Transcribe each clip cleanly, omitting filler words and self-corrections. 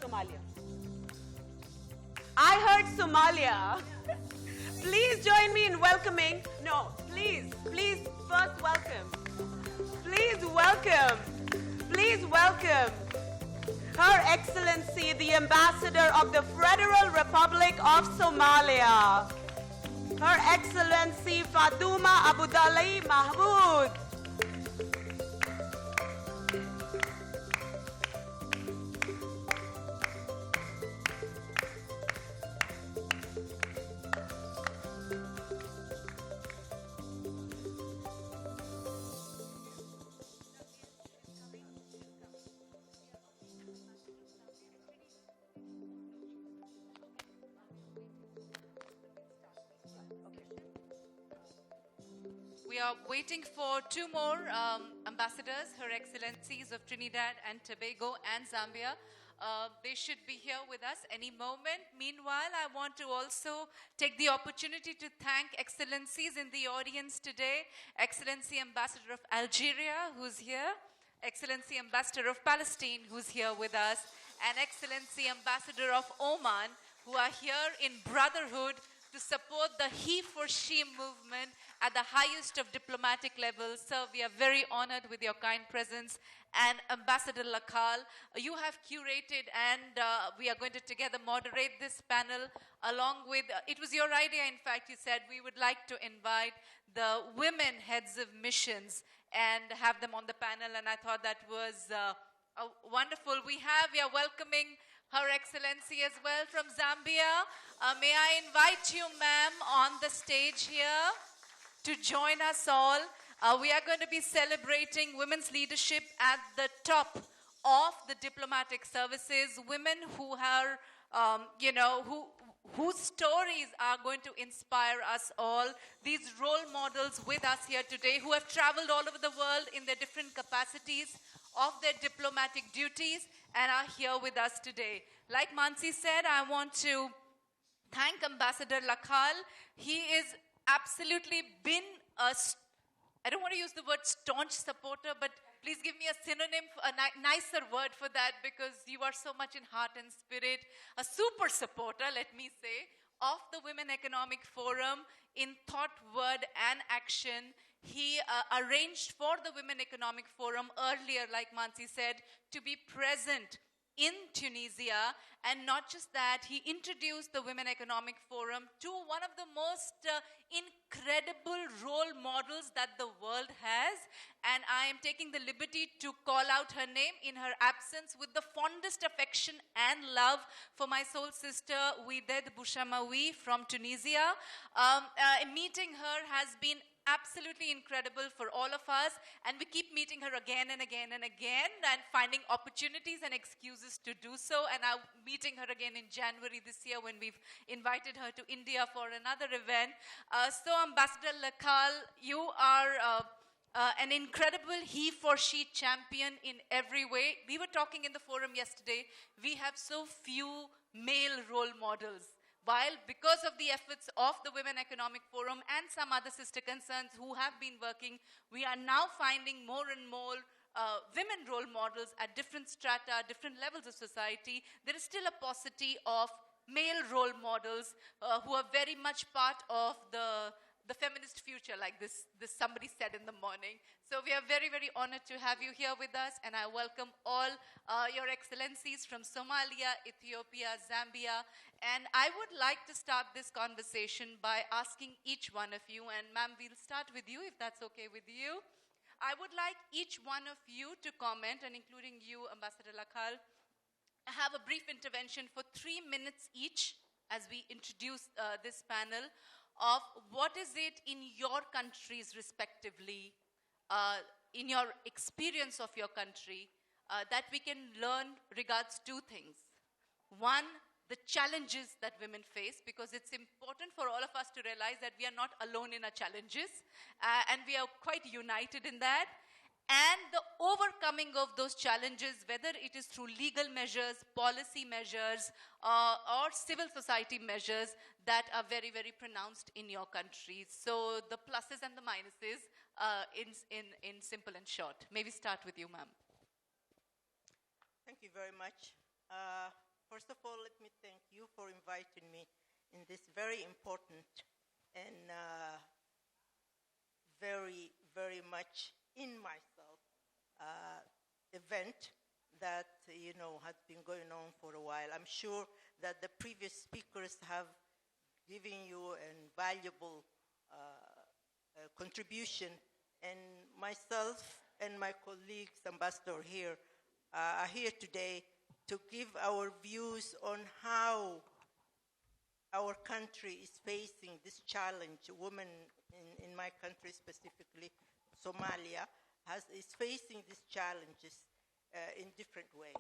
Somalia. I heard Somalia. Please join me in welcoming. No, please first welcome. Please welcome Her Excellency, the Ambassador of the Federal Republic of Somalia. Her Excellency Fatuma Abudali Mahmoud. We are waiting for two more ambassadors, Her Excellencies of Trinidad and Tobago and Zambia. They should be here with us any moment. Meanwhile, I want to also take the opportunity to thank Excellencies in the audience today. Excellency Ambassador of Algeria, who's here. Excellency Ambassador of Palestine, who's here with us. And Excellency Ambassador of Oman, who are here in brotherhood to support the He for She movement at the highest of diplomatic levels. Sir, we are very honored with your kind presence. And Ambassador Lakhal, you have curated and we are going to together moderate this panel along with, it was your idea, in fact, you said we would like to invite the women heads of missions and have them on the panel, and I thought that was wonderful. We are welcoming Her Excellency as well from Zambia. May I invite you, ma'am, on the stage here to join us all. We are going to be celebrating women's leadership at the top of the diplomatic services, women who are, whose stories are going to inspire us all. These role models with us here today who have traveled all over the world in their different capacities of their diplomatic duties and are here with us today. Like Mansi said, I want to thank Ambassador Lakhal. He is absolutely been I don't want to use the word staunch supporter, but please give me a synonym, a nicer word for that, because you are so much in heart and spirit. A super supporter, let me say, of the Women Economic Forum in thought, word, and action. He arranged for the Women Economic Forum earlier, like Mansi said, to be present in Tunisia, and not just that, he introduced the Women Economic Forum to one of the most incredible role models that the world has, and I am taking the liberty to call out her name in her absence with the fondest affection and love for my soul sister, Ouided Bouchamaoui from Tunisia. Meeting her has been absolutely incredible for all of us, and we keep meeting her again and again and again and finding opportunities and excuses to do so, and I'm meeting her again in January this year when we've invited her to India for another event. So Ambassador Lakhal, you are an incredible he for she champion in every way. We were talking in the forum yesterday, we have so few male role models. While because of the efforts of the Women Economic Forum and some other sister concerns who have been working, we are now finding more and more women role models at different strata, different levels of society. There is still a paucity of male role models who are very much part of the feminist future, like this somebody said in the morning. So we are very, very honored to have you here with us, and I welcome all your excellencies from Somalia, Ethiopia, Zambia, and I would like to start this conversation by asking each one of you, and ma'am, we'll start with you if that's okay with you. I would like each one of you to comment, and including you, Ambassador Lakhal, have a brief intervention for 3 minutes each as we introduce this panel of what is it in your countries respectively, in your experience of your country, that we can learn regards two things. One, the challenges that women face, because it's important for all of us to realize that we are not alone in our challenges, and we are quite united in that. And the overcoming of those challenges, whether it is through legal measures, policy measures, or civil society measures that are very, very pronounced in your countries. So the pluses and the minuses in simple and short. Maybe start with you, ma'am. Thank you very much. First of all, let me thank you for inviting me in this very important and very, very much in myself event that, has been going on for a while. I'm sure that the previous speakers have given you a valuable contribution, and myself and my colleagues, ambassador here, are here today to give our views on how our country is facing this challenge. Women in my country, specifically Somalia, is facing these challenges in different ways.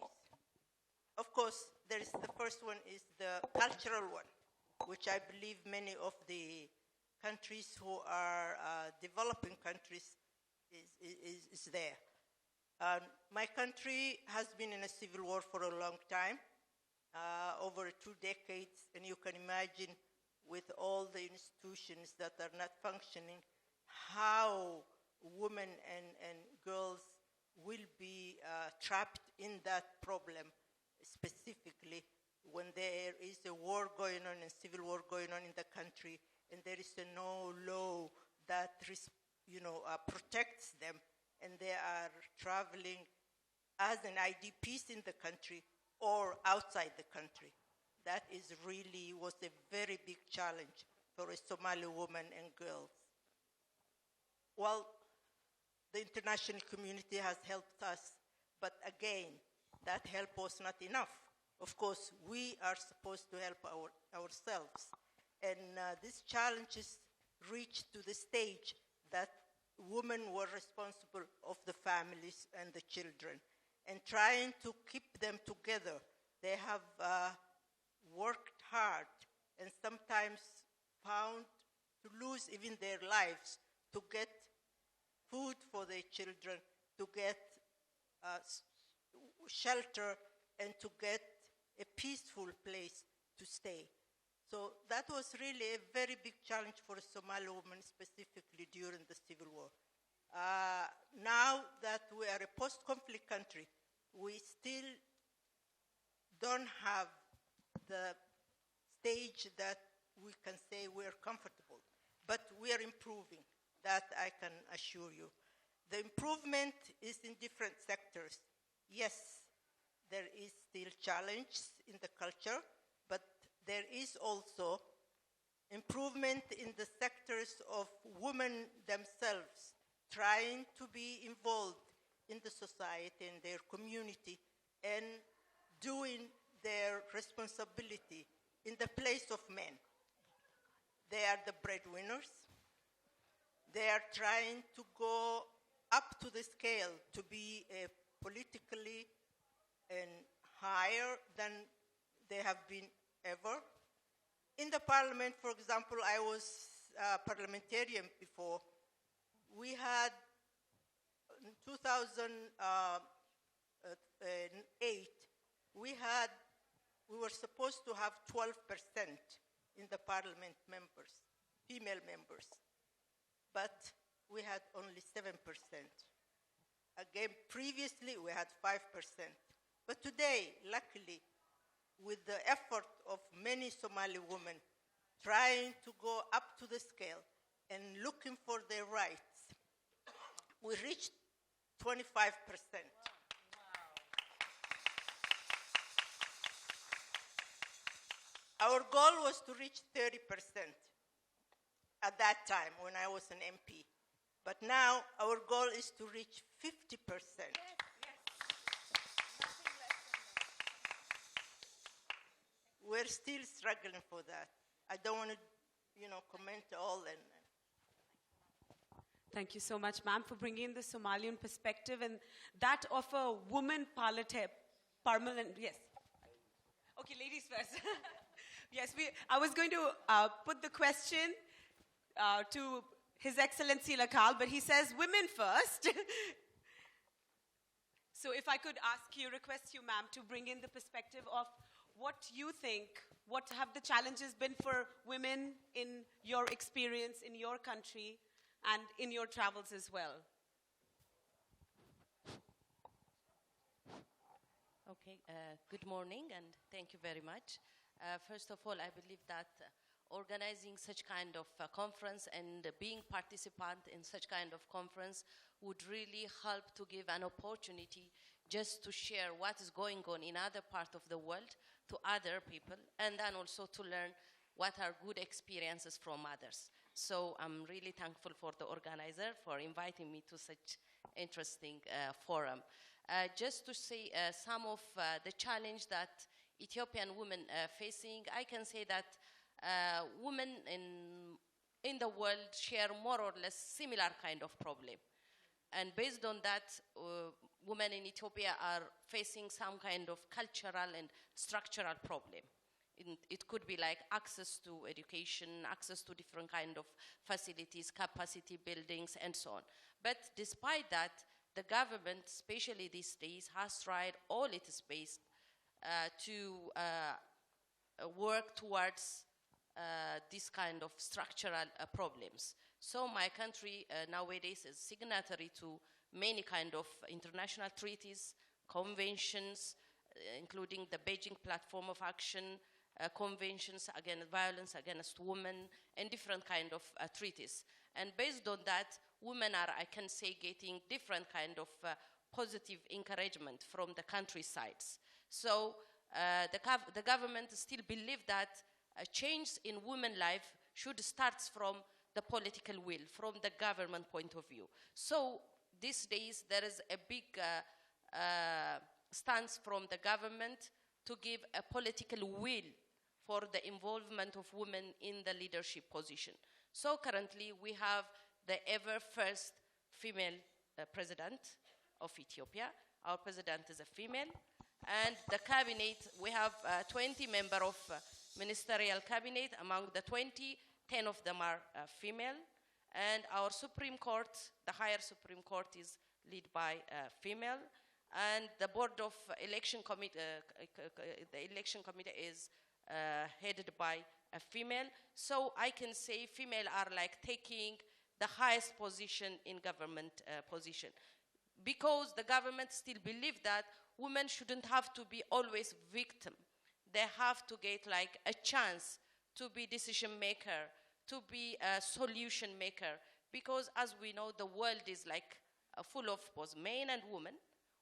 Of course, the first one is the cultural one, which I believe many of the countries who are developing countries is there. My country has been in a civil war for a long time, over 2 decades, and you can imagine with all the institutions that are not functioning, how women and girls will be trapped in that problem, specifically when there is a war going on, a civil war going on in the country, and there is no law that protects them, and they are traveling as an IDPs in the country or outside the country. That was a very big challenge for a Somali woman and girls. Well, the international community has helped us, but again, that help was not enough. Of course, we are supposed to help ourselves. And these challenges reached to the stage that women were responsible of the families and the children. And trying to keep them together, they have worked hard and sometimes found to lose even their lives to get food for their children, to get shelter, and to get a peaceful place to stay. So that was really a very big challenge for Somali women, specifically during the civil war. Now that we are a post-conflict country, we still don't have the stage that we can say we're comfortable, but we are improving. That I can assure you. The improvement is in different sectors. Yes, there is still challenge in the culture, but there is also improvement in the sectors of women themselves trying to be involved in the society and their community and doing their responsibility in the place of men. They are the breadwinners. They are trying to go up to the scale to be politically and higher than they have been ever. In the parliament, for example, I was a parliamentarian before. We had, in 2008, we were supposed to have 12% in the parliament members, female members. But we had only 7%. Again, previously we had 5%. But today, luckily, with the effort of many Somali women trying to go up to the scale and looking for their rights, we reached 25%. Our goal was to reach 30%. At that time, when I was an MP. But now, our goal is to reach 50%. Yes. Nothing less than that. We're still struggling for that. I don't want to, comment all. Thank you so much, ma'am, for bringing in the Somalian perspective and that of a woman parliament. Yes. Okay, ladies first. Yes, I was going to put the question to His Excellency Lakal, but he says women first. So if I could request you, ma'am, to bring in the perspective of what you think, what have the challenges been for women in your experience, in your country, and in your travels as well. Okay. Good morning, and thank you very much. First of all, I believe that organizing such kind of conference and being participant in such kind of conference would really help to give an opportunity just to share what is going on in other part of the world to other people, and then also to learn what are good experiences from others. So I'm really thankful for the organizer for inviting me to such interesting forum. Just to say some of the challenge that Ethiopian women facing, I can say that women in the world share more or less similar kind of problem. And based on that, women in Ethiopia are facing some kind of cultural and structural problem. It could be like access to education, access to different kind of facilities, capacity buildings, and so on. But despite that, the government, especially these days, has tried all its best to work towards this kind of structural problems. So my country nowadays is signatory to many kind of international treaties, conventions, including the Beijing Platform of Action, conventions against violence against women, and different kind of treaties. And based on that, women are, I can say, getting different kind of positive encouragement from the countrysides. So the government still believe that a change in women life should start from the political will, from the government point of view. So these days there is a big stance from the government to give a political will for the involvement of women in the leadership position. So currently we have the ever first female president of Ethiopia. Our president is a female. And the cabinet, we have 20 members of ministerial cabinet. Among the 20, 10 of them are female. And our Supreme Court, the higher Supreme Court, is led by female. And the board of election committee, the election committee is headed by a female. So I can say female are like taking the highest position in government position. Because the government still believe that women shouldn't have to be always victim. They have to get like a chance to be decision maker, to be a solution maker. Because as we know, the world is like full of both men and women.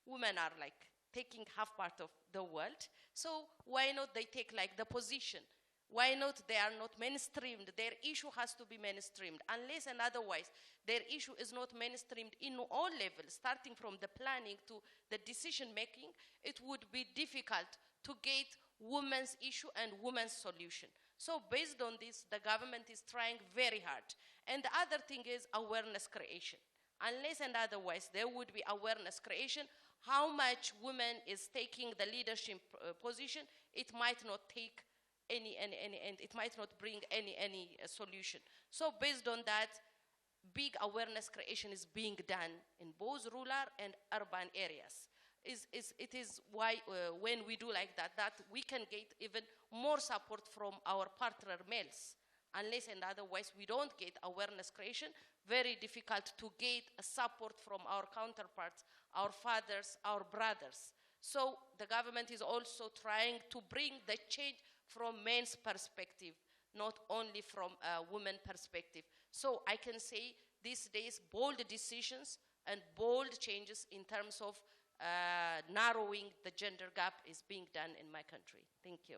Women are like taking half part of the world. So why not they take like the position? Why not they are not mainstreamed? Their issue has to be mainstreamed. Unless and otherwise, their issue is not mainstreamed in all levels, starting from the planning to the decision making, it would be difficult to get women's issue and women's solution. So based on this, the government is trying very hard. And the other thing is awareness creation. Unless and otherwise, there would be awareness creation. How much women is taking the leadership position, it might not take and it might not bring any solution. So based on that, big awareness creation is being done in both rural and urban areas. It is why when we do like that, that we can get even more support from our partner males. Unless and otherwise we don't get awareness creation, very difficult to get a support from our counterparts, our fathers, our brothers. So the government is also trying to bring the change from men's perspective, not only from a women's perspective. So I can say these days bold decisions and bold changes in terms of narrowing the gender gap is being done in my country. Thank you.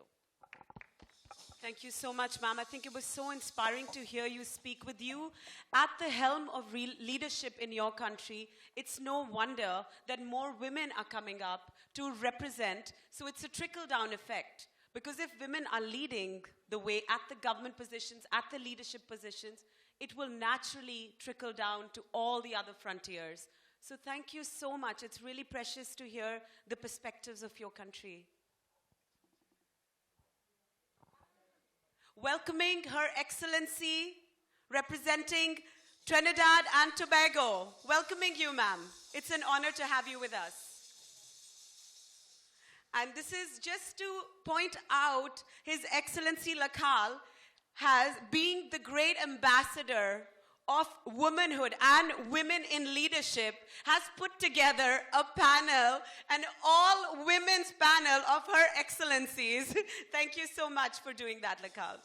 Thank you so much, ma'am. I think it was so inspiring to hear you speak. With you at the helm of leadership in your country, it's no wonder that more women are coming up to represent. So it's a trickle-down effect. Because if women are leading the way at the government positions, at the leadership positions, it will naturally trickle down to all the other frontiers. So thank you so much. It's really precious to hear the perspectives of your country. Welcoming Her Excellency, representing Trinidad and Tobago. Welcoming you, ma'am. It's an honor to have you with us. And this is just to point out His Excellency Lakal has been the great ambassador of womanhood and women in leadership has put together a panel, an all women's panel of Her Excellencies. Thank you so much for doing that, Lakal.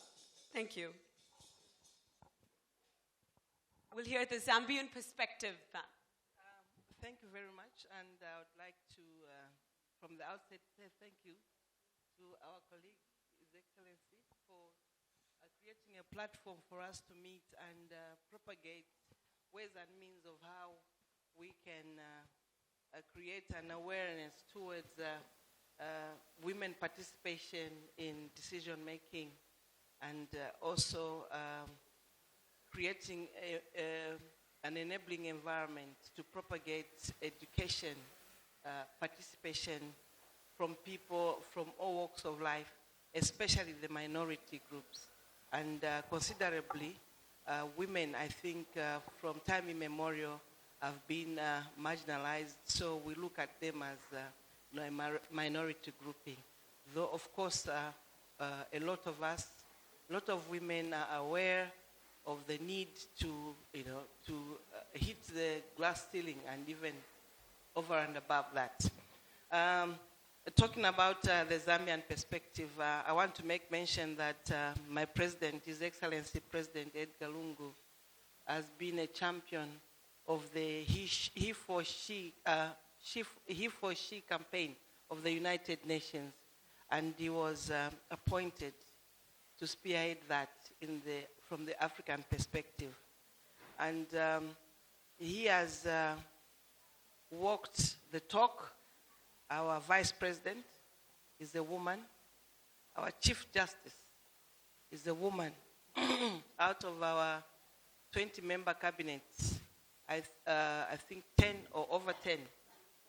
Thank you. We'll hear the Zambian perspective, ma'am. Thank you very much, and I would like to, from the outset, say thank you to our colleague, His Excellency, for creating a platform for us to meet and propagate ways and means of how we can create an awareness towards women participation in decision making, and also creating an enabling environment to propagate education, participation from people from all walks of life, especially the minority groups. And considerably, women, I think, from time immemorial, have been marginalized, so we look at them as a minority grouping. Though, of course, a lot of us, a lot of women are aware of the need to, to hit the glass ceiling and even over and above that. Talking about the Zambian perspective, I want to make mention that my president, His Excellency President Edgar Lungu, has been a champion of the He for She campaign of the United Nations, and he was appointed to spearhead that from the African perspective. And he has walked the talk. Our vice president is a woman. Our chief justice is a woman. Out of our 20-member cabinet, I think 10 or over 10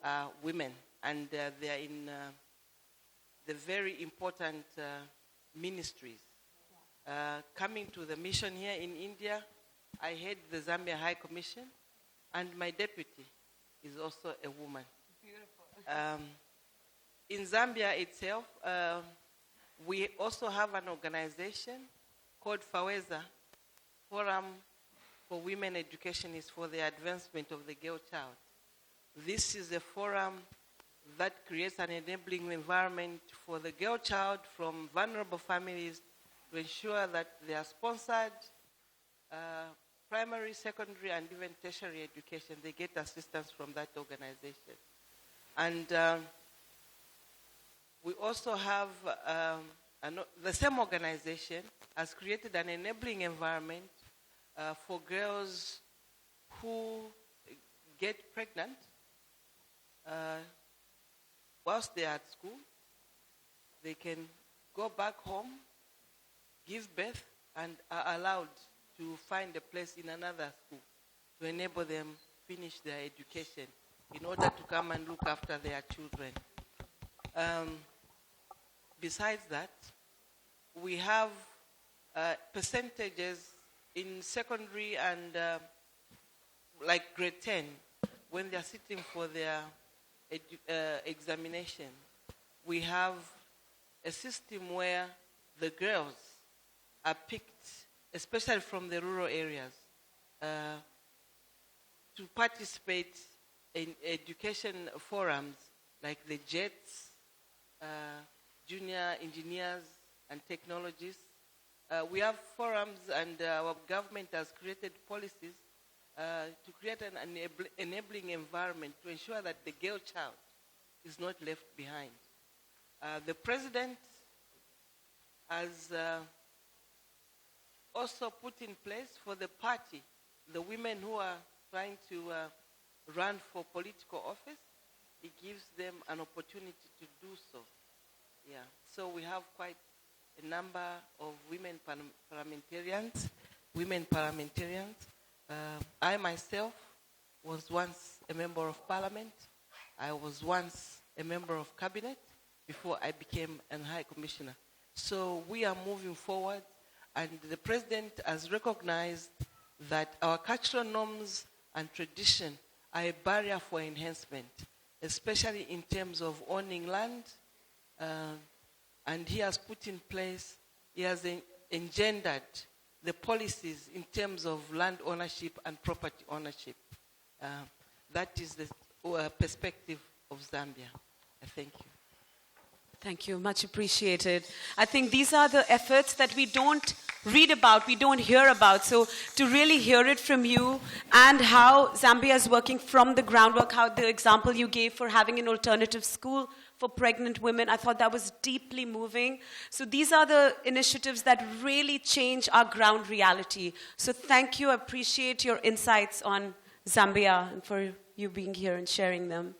are women, and they are in the very important ministries. Coming to the mission here in India, I head the Zambia High Commission, and my deputy is also a woman. In Zambia itself, we also have an organization called FAWEZA, Forum for Women Education is for the Advancement of the Girl Child. This is a forum that creates an enabling environment for the girl child from vulnerable families to ensure that they are sponsored primary, secondary, and even tertiary education. They get assistance from that organization. And we also have, the same organization has created an enabling environment for girls who get pregnant whilst they are at school. They can go back home, give birth, and are allowed to find a place in another school to enable them finish their education in order to come and look after their children. Besides that, we have percentages in secondary and like grade 10, when they're sitting for their examination. We have a system where the girls are picked, especially from the rural areas, to participate in education forums like the JETS, Junior Engineers and Technologists. We have forums, and our government has created policies to create an enabling environment to ensure that the girl child is not left behind. The president has also put in place for the party, the women who are trying to run for political office, he gives them an opportunity to do so. Yeah. So we have quite a number of women parliamentarians. I myself was once a member of parliament. I was once a member of cabinet before I became a high commissioner. So we are moving forward, and the president has recognized that our cultural norms and tradition are a barrier for enhancement, especially in terms of owning land, and he has put in place, he has engendered the policies in terms of land ownership and property ownership. That is the perspective of Zambia. Thank you. Thank you, much appreciated. I think these are the efforts that we don't read about, we don't hear about. So to really hear it from you and how Zambia is working from the groundwork, how the example you gave for having an alternative school for pregnant women, I thought that was deeply moving. So these are the initiatives that really change our ground reality. So thank you, I appreciate your insights on Zambia and for you being here and sharing them.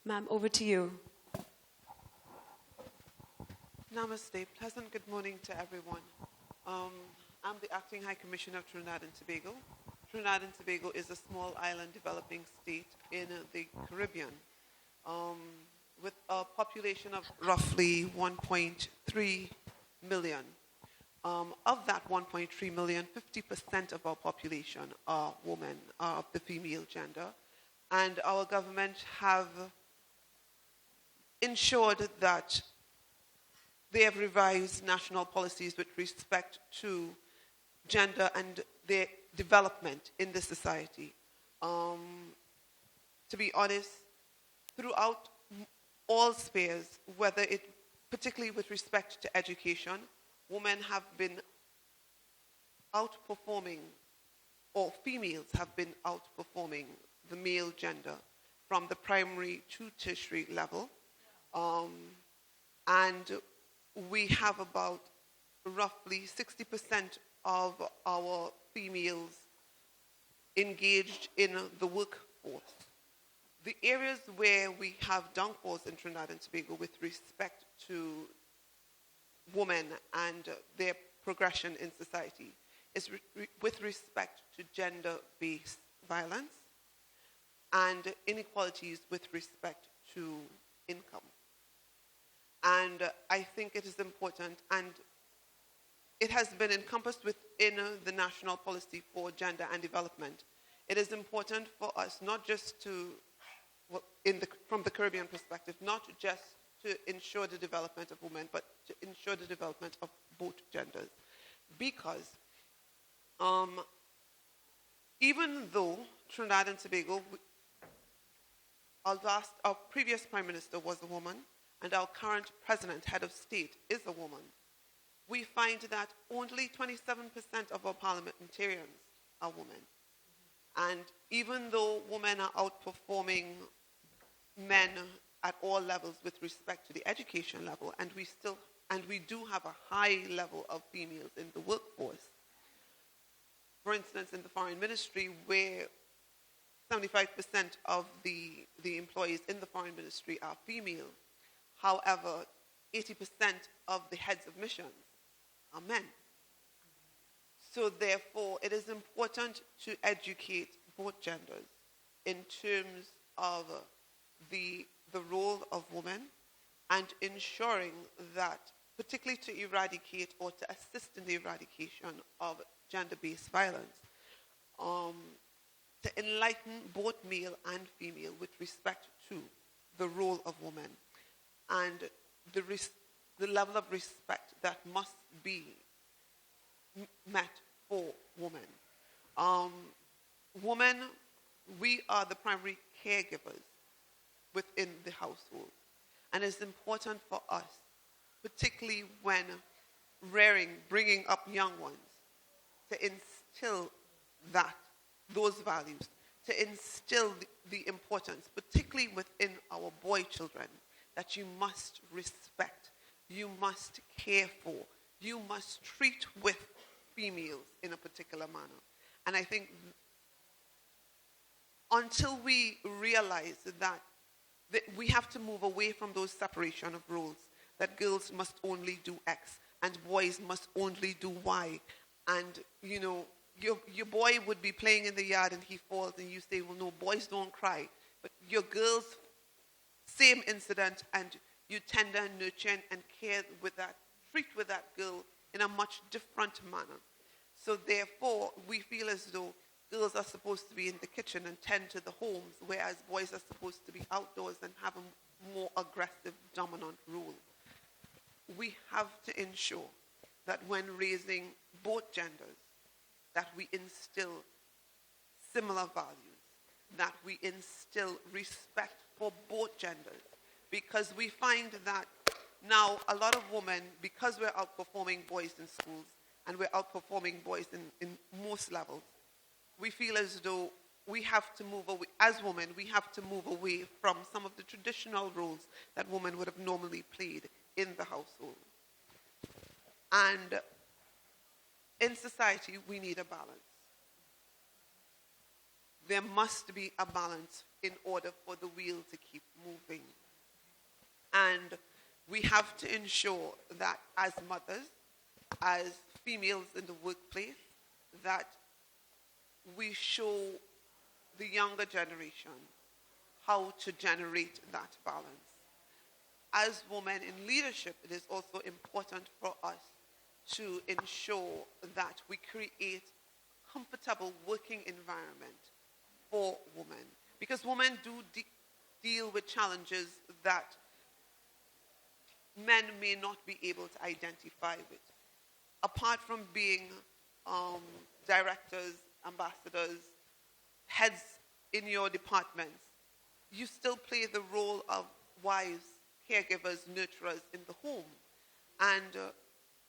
Ma'am, over to you. Namaste. Pleasant good morning to everyone. I'm the Acting High Commissioner of Trinidad and Tobago. Trinidad and Tobago is a small island developing state in the Caribbean with a population of roughly 1.3 million. Of that 1.3 million, 50% of our population are women, are of the female gender. And our government have ensured that they have revised national policies with respect to gender and their development in the society. To be honest, throughout all spheres, whether it, particularly with respect to education, women have been outperforming, or females have been outperforming the male gender from the primary to tertiary level. And we have about roughly 60% of our females engaged in the workforce. The areas where we have downfalls in Trinidad and Tobago with respect to women and their progression in society is with respect to gender-based violence and inequalities with respect to income. And I think it is important, and it has been encompassed within the national policy for gender and development. It is important for us not just to, from the Caribbean perspective, not just to ensure the development of women, but to ensure the development of both genders. Because even though Trinidad and Tobago, our previous Prime Minister was a woman, and our current President, Head of State, is a woman, we find that only 27% of our parliamentarians are women. And even though women are outperforming men at all levels with respect to the education level, and we do have a high level of females in the workforce. For instance, in the foreign ministry, where 75% of the employees in the foreign ministry are female. However, 80% of the heads of missions are men. So therefore, it is important to educate both genders in terms of the role of women and ensuring that, particularly to eradicate or to assist in the eradication of gender-based violence, to enlighten both male and female with respect to the role of women and the level of respect that must be met for women. Women, we are the primary caregivers within the household. And it's important for us, particularly when bringing up young ones, to instill those values, to instill the importance, particularly within our boy children, that you must respect, you must care for, you must treat with females in a particular manner. And I think until we realize that we have to move away from those separation of roles, that girls must only do X and boys must only do Y. And, you know, your boy would be playing in the yard and he falls and you say, well, no, boys don't cry. But your girls, same incident, and you tender and nurture and care with that, treat with that girl in a much different manner. So therefore, we feel as though girls are supposed to be in the kitchen and tend to the homes, whereas boys are supposed to be outdoors and have a more aggressive, dominant role. We have to ensure that when raising both genders, that we instill similar values, that we instill respect for both genders. Because we find that now a lot of women, because we're outperforming boys in schools and we're outperforming boys in most levels, we feel as though we have to move away, as women, we have to move away from some of the traditional roles that women would have normally played in the household. And in society, we need a balance. There must be a balance in order for the wheel to keep moving. And we have to ensure that as mothers, as females in the workplace, that we show the younger generation how to generate that balance. As women in leadership, it is also important for us to ensure that we create a comfortable working environment for women. Because women do deal with challenges that men may not be able to identify with. Apart from being directors, ambassadors, heads in your departments, you still play the role of wives, caregivers, nurturers in the home. And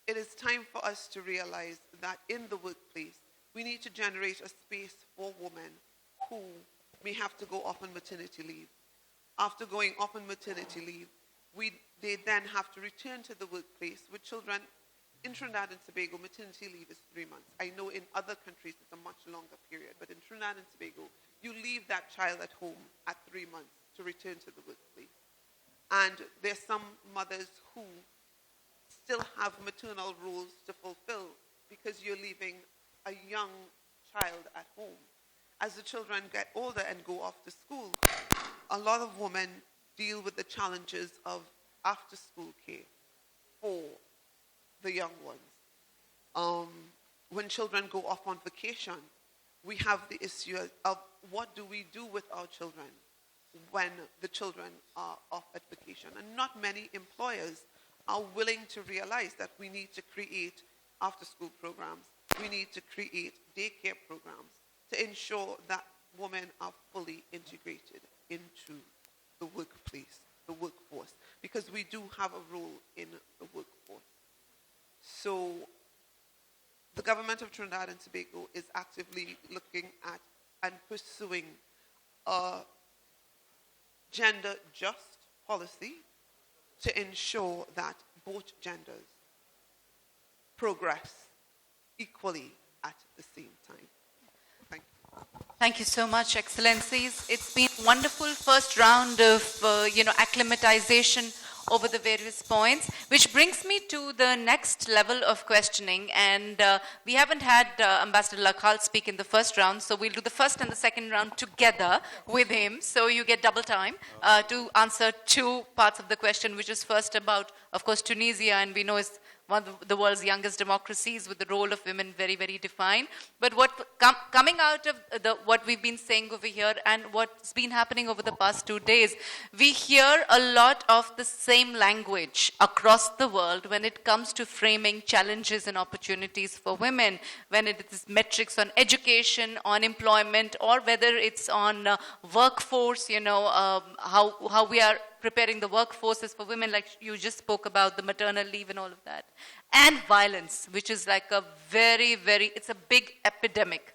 it is time for us to realize that in the workplace, we need to generate a space for women who may have to go off on maternity leave. After going off on maternity leave, they then have to return to the workplace with children. In Trinidad and Tobago, maternity leave is 3 months. I know in other countries it's a much longer period, but in Trinidad and Tobago, you leave that child at home at 3 months to return to the workplace. And there's some mothers who still have maternal roles to fulfill because you're leaving a young child at home. As the children get older and go off to school, a lot of women deal with the challenges of after-school care for the young ones. When children go off on vacation, we have the issue of what do we do with our children when the children are off at vacation. And not many employers are willing to realize that we need to create after-school programs. We need to create daycare programs to ensure that women are fully integrated into the workplace, the workforce, because we do have a role in the workforce. So the government of Trinidad and Tobago is actively looking at and pursuing a gender-just policy to ensure that both genders progress equally at the same time. Thank you. Thank you so much, Excellencies. It's been a wonderful first round of, acclimatization over the various points, which brings me to the next level of questioning. And we haven't had Ambassador Lakhal speak in the first round, so we'll do the first and the second round together with him. So you get double time to answer two parts of the question, which is first about, of course, Tunisia, and we know is one of the world's youngest democracies with the role of women very, very defined. But coming out of what we've been saying over here and what's been happening over the past 2 days, we hear a lot of the same language across the world when it comes to framing challenges and opportunities for women, when it is metrics on education, on employment, or whether it's on workforce, how we are preparing the workforces for women, like you just spoke about, the maternal leave and all of that. And violence, which is like a very, very, it's a big epidemic.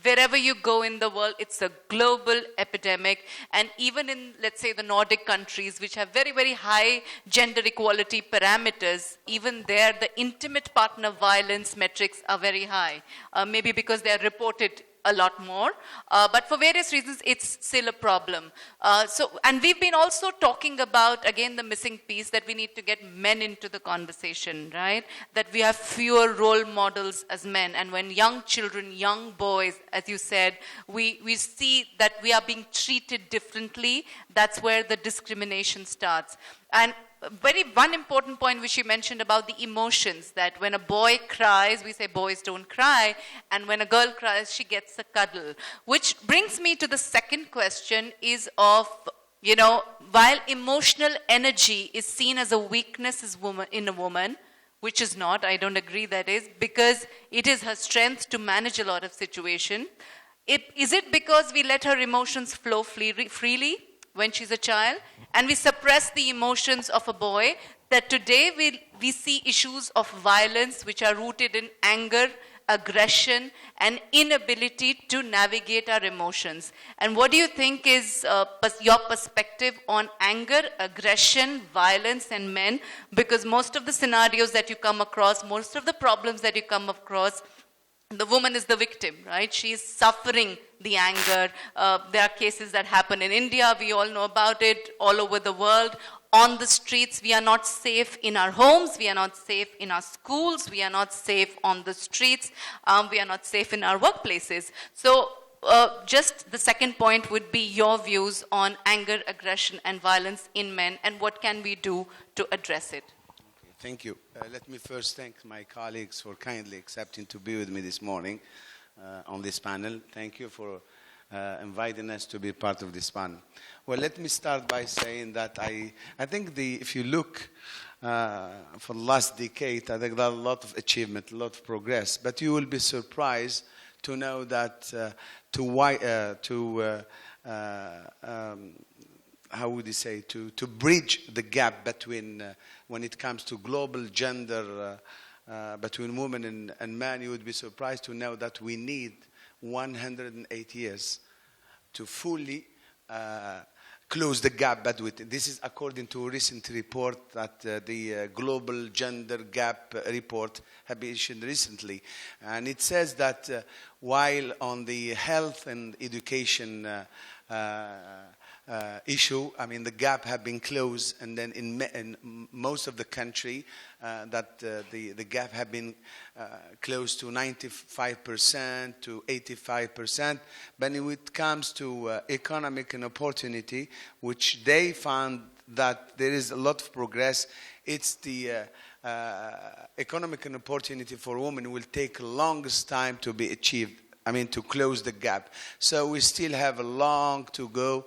Wherever you go in the world, it's a global epidemic. And even in, let's say, the Nordic countries, which have very, very high gender equality parameters, even there, the intimate partner violence metrics are very high. Maybe because they are reported a lot more, but for various reasons, it's still a problem. And we've been also talking about, again, the missing piece, that we need to get men into the conversation, right? That we have fewer role models as men. And when young children, young boys, as you said, we see that we are being treated differently, that's where the discrimination starts. And one important point which you mentioned about the emotions, that when a boy cries, we say boys don't cry, and when a girl cries, she gets a cuddle. Which brings me to the second question is of, while emotional energy is seen as a weakness in a woman, which is not. I don't agree that is, because it is her strength to manage a lot of situation. Is it because we let her emotions flow freely when she's a child, and we suppress the emotions of a boy, that today we see issues of violence which are rooted in anger, aggression, and inability to navigate our emotions? And what do you think is your perspective on anger, aggression, violence, and men? Because most of the scenarios that you come across, most of the problems that you come across, the woman is the victim, right? She is suffering the anger. There are cases that happen in India. We all know about it, all over the world. On the streets, we are not safe in our homes. We are not safe in our schools. We are not safe on the streets. We are not safe in our workplaces. So just the second point would be your views on anger, aggression, and violence in men, and what can we do to address it? Thank you. Let me first thank my colleagues for kindly accepting to be with me this morning on this panel. Thank you for inviting us to be part of this panel. Well, let me start by saying that I think if you look for the last decade, I think there are a lot of achievement, a lot of progress, but you will be surprised to know that how would you say, to bridge the gap between when it comes to global gender between women and men, you would be surprised to know that we need 108 years to fully close the gap between. This is according to a recent report that the Global Gender Gap report have been issued recently. And it says that while on the health and education issue, I mean, the gap have been closed, and then in most of the country, the gap have been close to 95% to 85%. But when it comes to economic and opportunity, which they found that there is a lot of progress, it's the economic and opportunity for women will take longest time to be achieved. I mean, to close the gap. So we still have a long to go.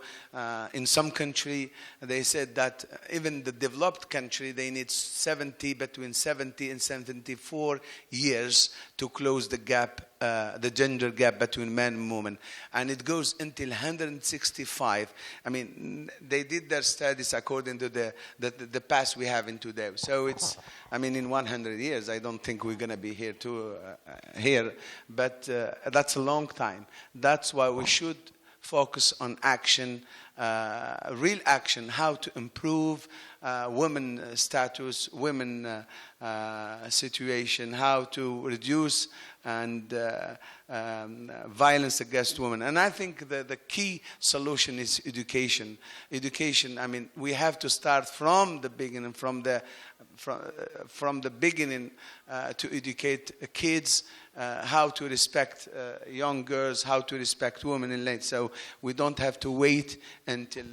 In some country, they said that even the developed country, they need between 70 and 74 years to close the gap, the gender gap between men and women. And it goes until 165. I mean, they did their studies according to the past we have in today. So it's, I mean, in 100 years, I don't think we're going to be here here, but that's a long time. That's why we should focus on action, real action, how to improve women status, women situation, how to reduce violence against women. And I think the key solution is education. Education, I mean, we have to start from the beginning, from the beginning to educate kids how to respect young girls, how to respect women in late. So we don't have to wait until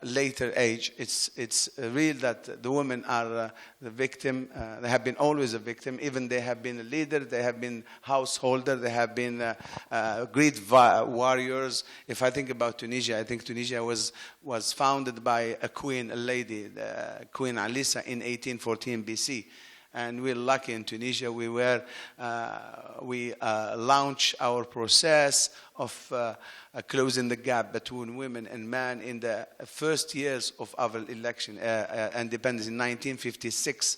later age. It's real that the women are the victim. They have been always a victim. Even they have been a leader. They have been householder. They have been great warriors. If I think about Tunisia, I think Tunisia was founded by a queen, a lady, Queen Alisa, in 1814 BC. And we're lucky in Tunisia. We launched our process of closing the gap between women and men in the first years of our election, independence in 1956.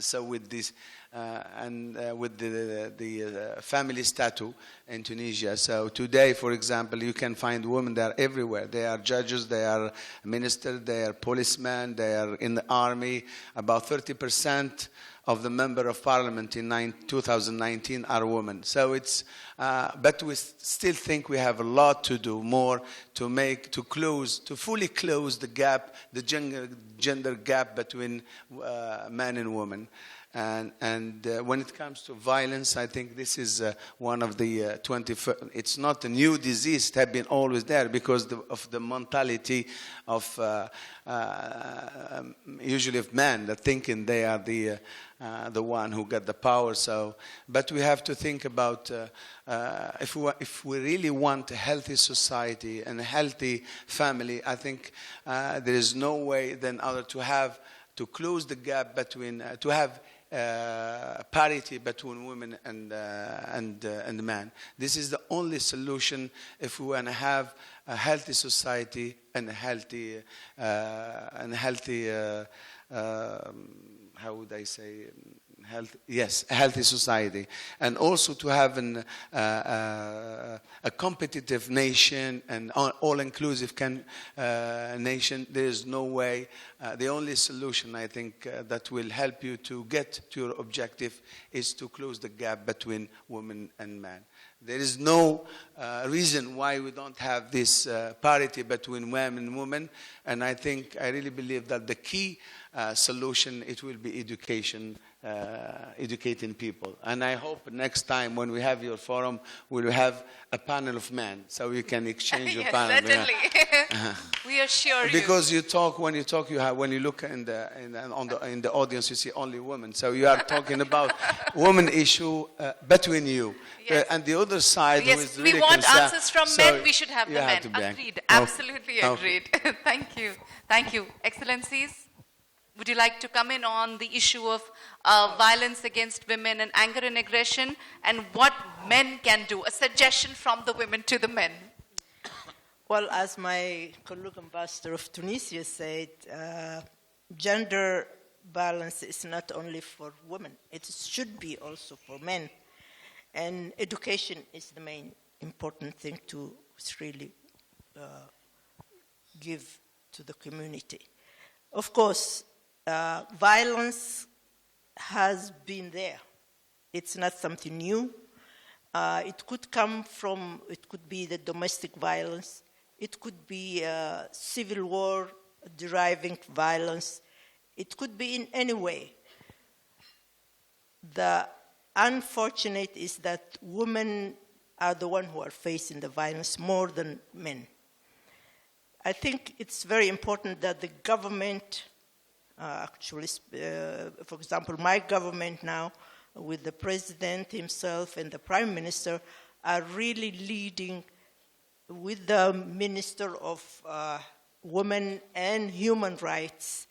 So with this, with the family statute in Tunisia. So today, for example, you can find women, they are everywhere. They are judges, they are ministers, they are policemen, they are in the army. About 30% of the member of parliament in 2019 are women. So it's, but we still think we have a lot to do more to fully close the gap, the gender gap between men and women. And when it comes to violence, I think this is one of the it's not a new disease. It has been always there because of the mentality of usually of men that thinking they are the one who got the power. So, but we have to think about if we really want a healthy society and a healthy family. I think there is no way than other to close the gap between, to have parity between women and men. This is the only solution if we want to have a healthy society and a healthy, how would I say, a healthy society, and also to have a competitive nation and all-inclusive nation. There is no way. The only solution, I think, that will help you to get to your objective is to close the gap between women and men. There is no reason why we don't have this parity between men and women, and I really believe that the key solution, it will be education, educating people. And I hope next time when we have your forum, we'll have a panel of men, so we can exchange your yes, panel. certainly. We assure you. Because when you look in the audience, you see only women. So you are talking about women issue between you. Yes. And the other side, who Yes, is we really want concerned- answers from so men. We should have you the men. to be- Agreed. Okay. Absolutely Okay. agreed. Thank you. Thank you. Excellencies, would you like to come in on the issue of violence against women and anger and aggression, and what men can do? A suggestion from the women to the men. Well, as my colleague ambassador of Tunisia said, gender balance is not only for women, it should be also for men. And education is the main important thing to really give to the community. Of course, violence has been there. It's not something new. It could be the domestic violence. It could be civil war deriving violence. It could be in any way. The unfortunate is that women are the ones who are facing the violence more than men. I think it's very important that the government, for example, my government now, with the president himself and the prime minister, are really leading with the Minister of Women and Human Rights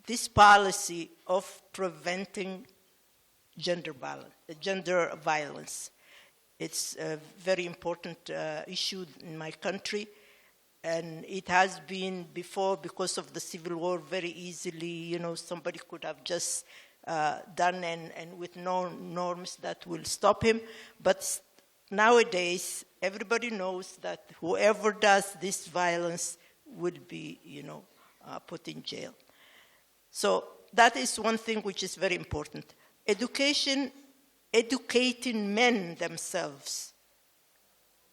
this policy of preventing gender violence. It's a very important issue in my country, and it has been before, because of the civil war, very easily, somebody could have just done and with no norms that will stop him. But nowadays, everybody knows that whoever does this violence will be, put in jail. So that is one thing which is very important. Education, educating men themselves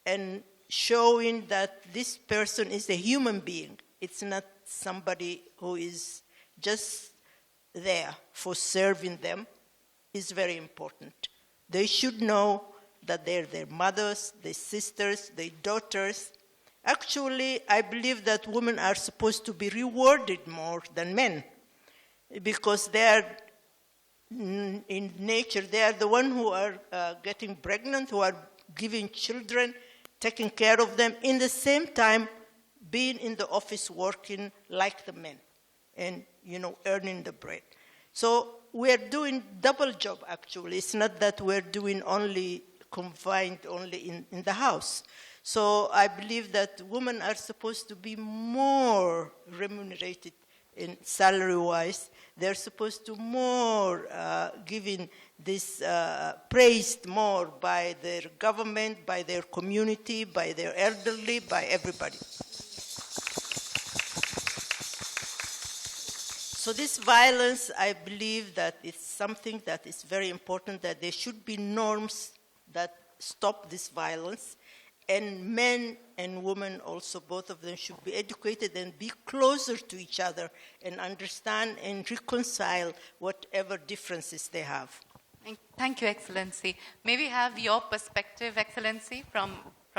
and showing that this person is a human being. It's not somebody who is just there for serving them, is very important. They should know that they're their mothers, their sisters, their daughters. Actually, I believe that women are supposed to be rewarded more than men, because they are, in nature, they are the ones who are getting pregnant, who are giving children, taking care of them, in the same time being in the office working like the men and, earning the bread. So we're doing double job, actually. It's not that we're doing confined only in the house. So I believe that women are supposed to be more remunerated in salary-wise. They're supposed to more giving this praised more by their government, by their community, by their elderly, by everybody. So this violence, I believe that it's something that is very important, that there should be norms that stop this violence. And men and women also, both of them, should be educated and be closer to each other and understand and reconcile whatever differences they have. Thank you, Excellency. May we have your perspective, Excellency, from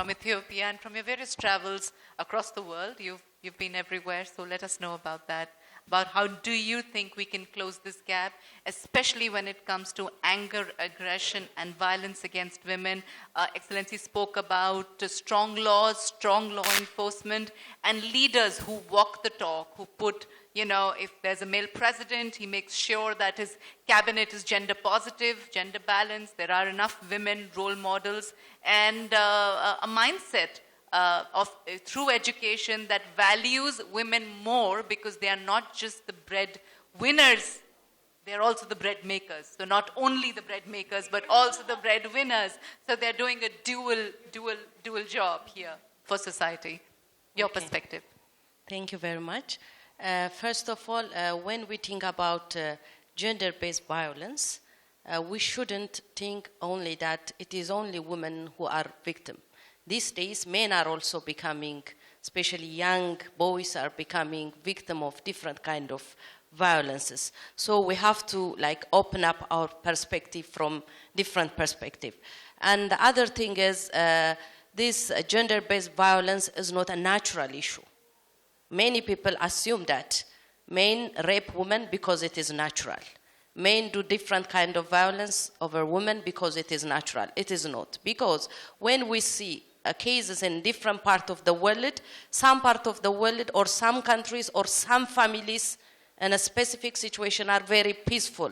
Ethiopia and from your various travels across the world? You've been everywhere, so let us know about that. about how do you think we can close this gap, especially when it comes to anger, aggression, and violence against women. Excellency spoke about strong laws, strong law enforcement, and leaders who walk the talk, who put, if there's a male president, he makes sure that his cabinet is gender positive, gender balanced, there are enough women role models, and a mindset through education that values women more, because they are not just the bread winners, they're also the bread makers. So not only the bread makers, but also the bread winners. So they're doing a dual job here for society. Your perspective. Thank you very much. First of all, when we think about gender-based violence, we shouldn't think only that it is only women who are victims. These days, men are also becoming, especially young boys, are becoming victim of different kind of violences. So we have to open up our perspective from different perspective. And the other thing is, this gender-based violence is not a natural issue. Many people assume that men rape women because it is natural. Men do different kind of violence over women because it is natural. It is not. Because when we see cases in different parts of the world, some part of the world or some countries or some families in a specific situation are very peaceful,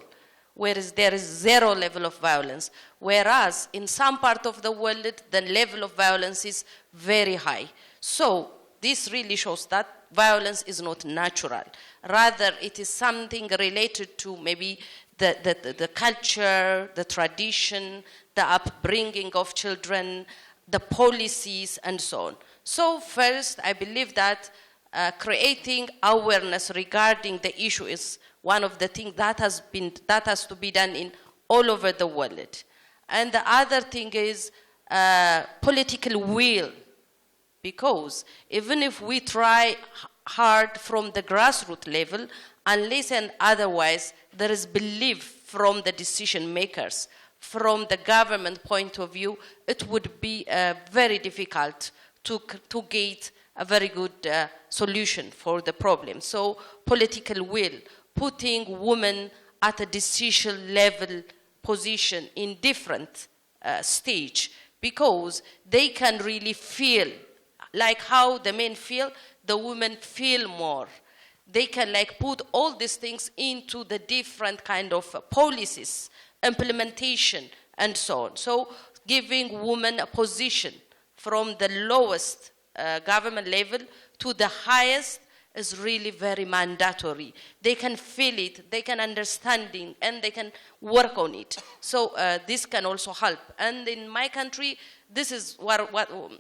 whereas there is zero level of violence. Whereas in some part of the world, the level of violence is very high. So this really shows that violence is not natural. Rather, it is something related to maybe the culture, the tradition, the upbringing of children, the policies, and so on. So first, I believe that creating awareness regarding the issue is one of the things that has to be done in all over the world. And the other thing is political will, because even if we try hard from the grassroots level, unless and otherwise there is belief from the decision makers, from the government point of view, it would be very difficult to get a very good solution for the problem. So political will, putting women at a decision level position in different stage, because they can really feel like how the men feel, the women feel more. They can put all these things into the different kind of policies, implementation, and so on. So giving women a position from the lowest government level to the highest is really very mandatory. They can feel it, they can understand it, and they can work on it. So this can also help. And in my country, this is what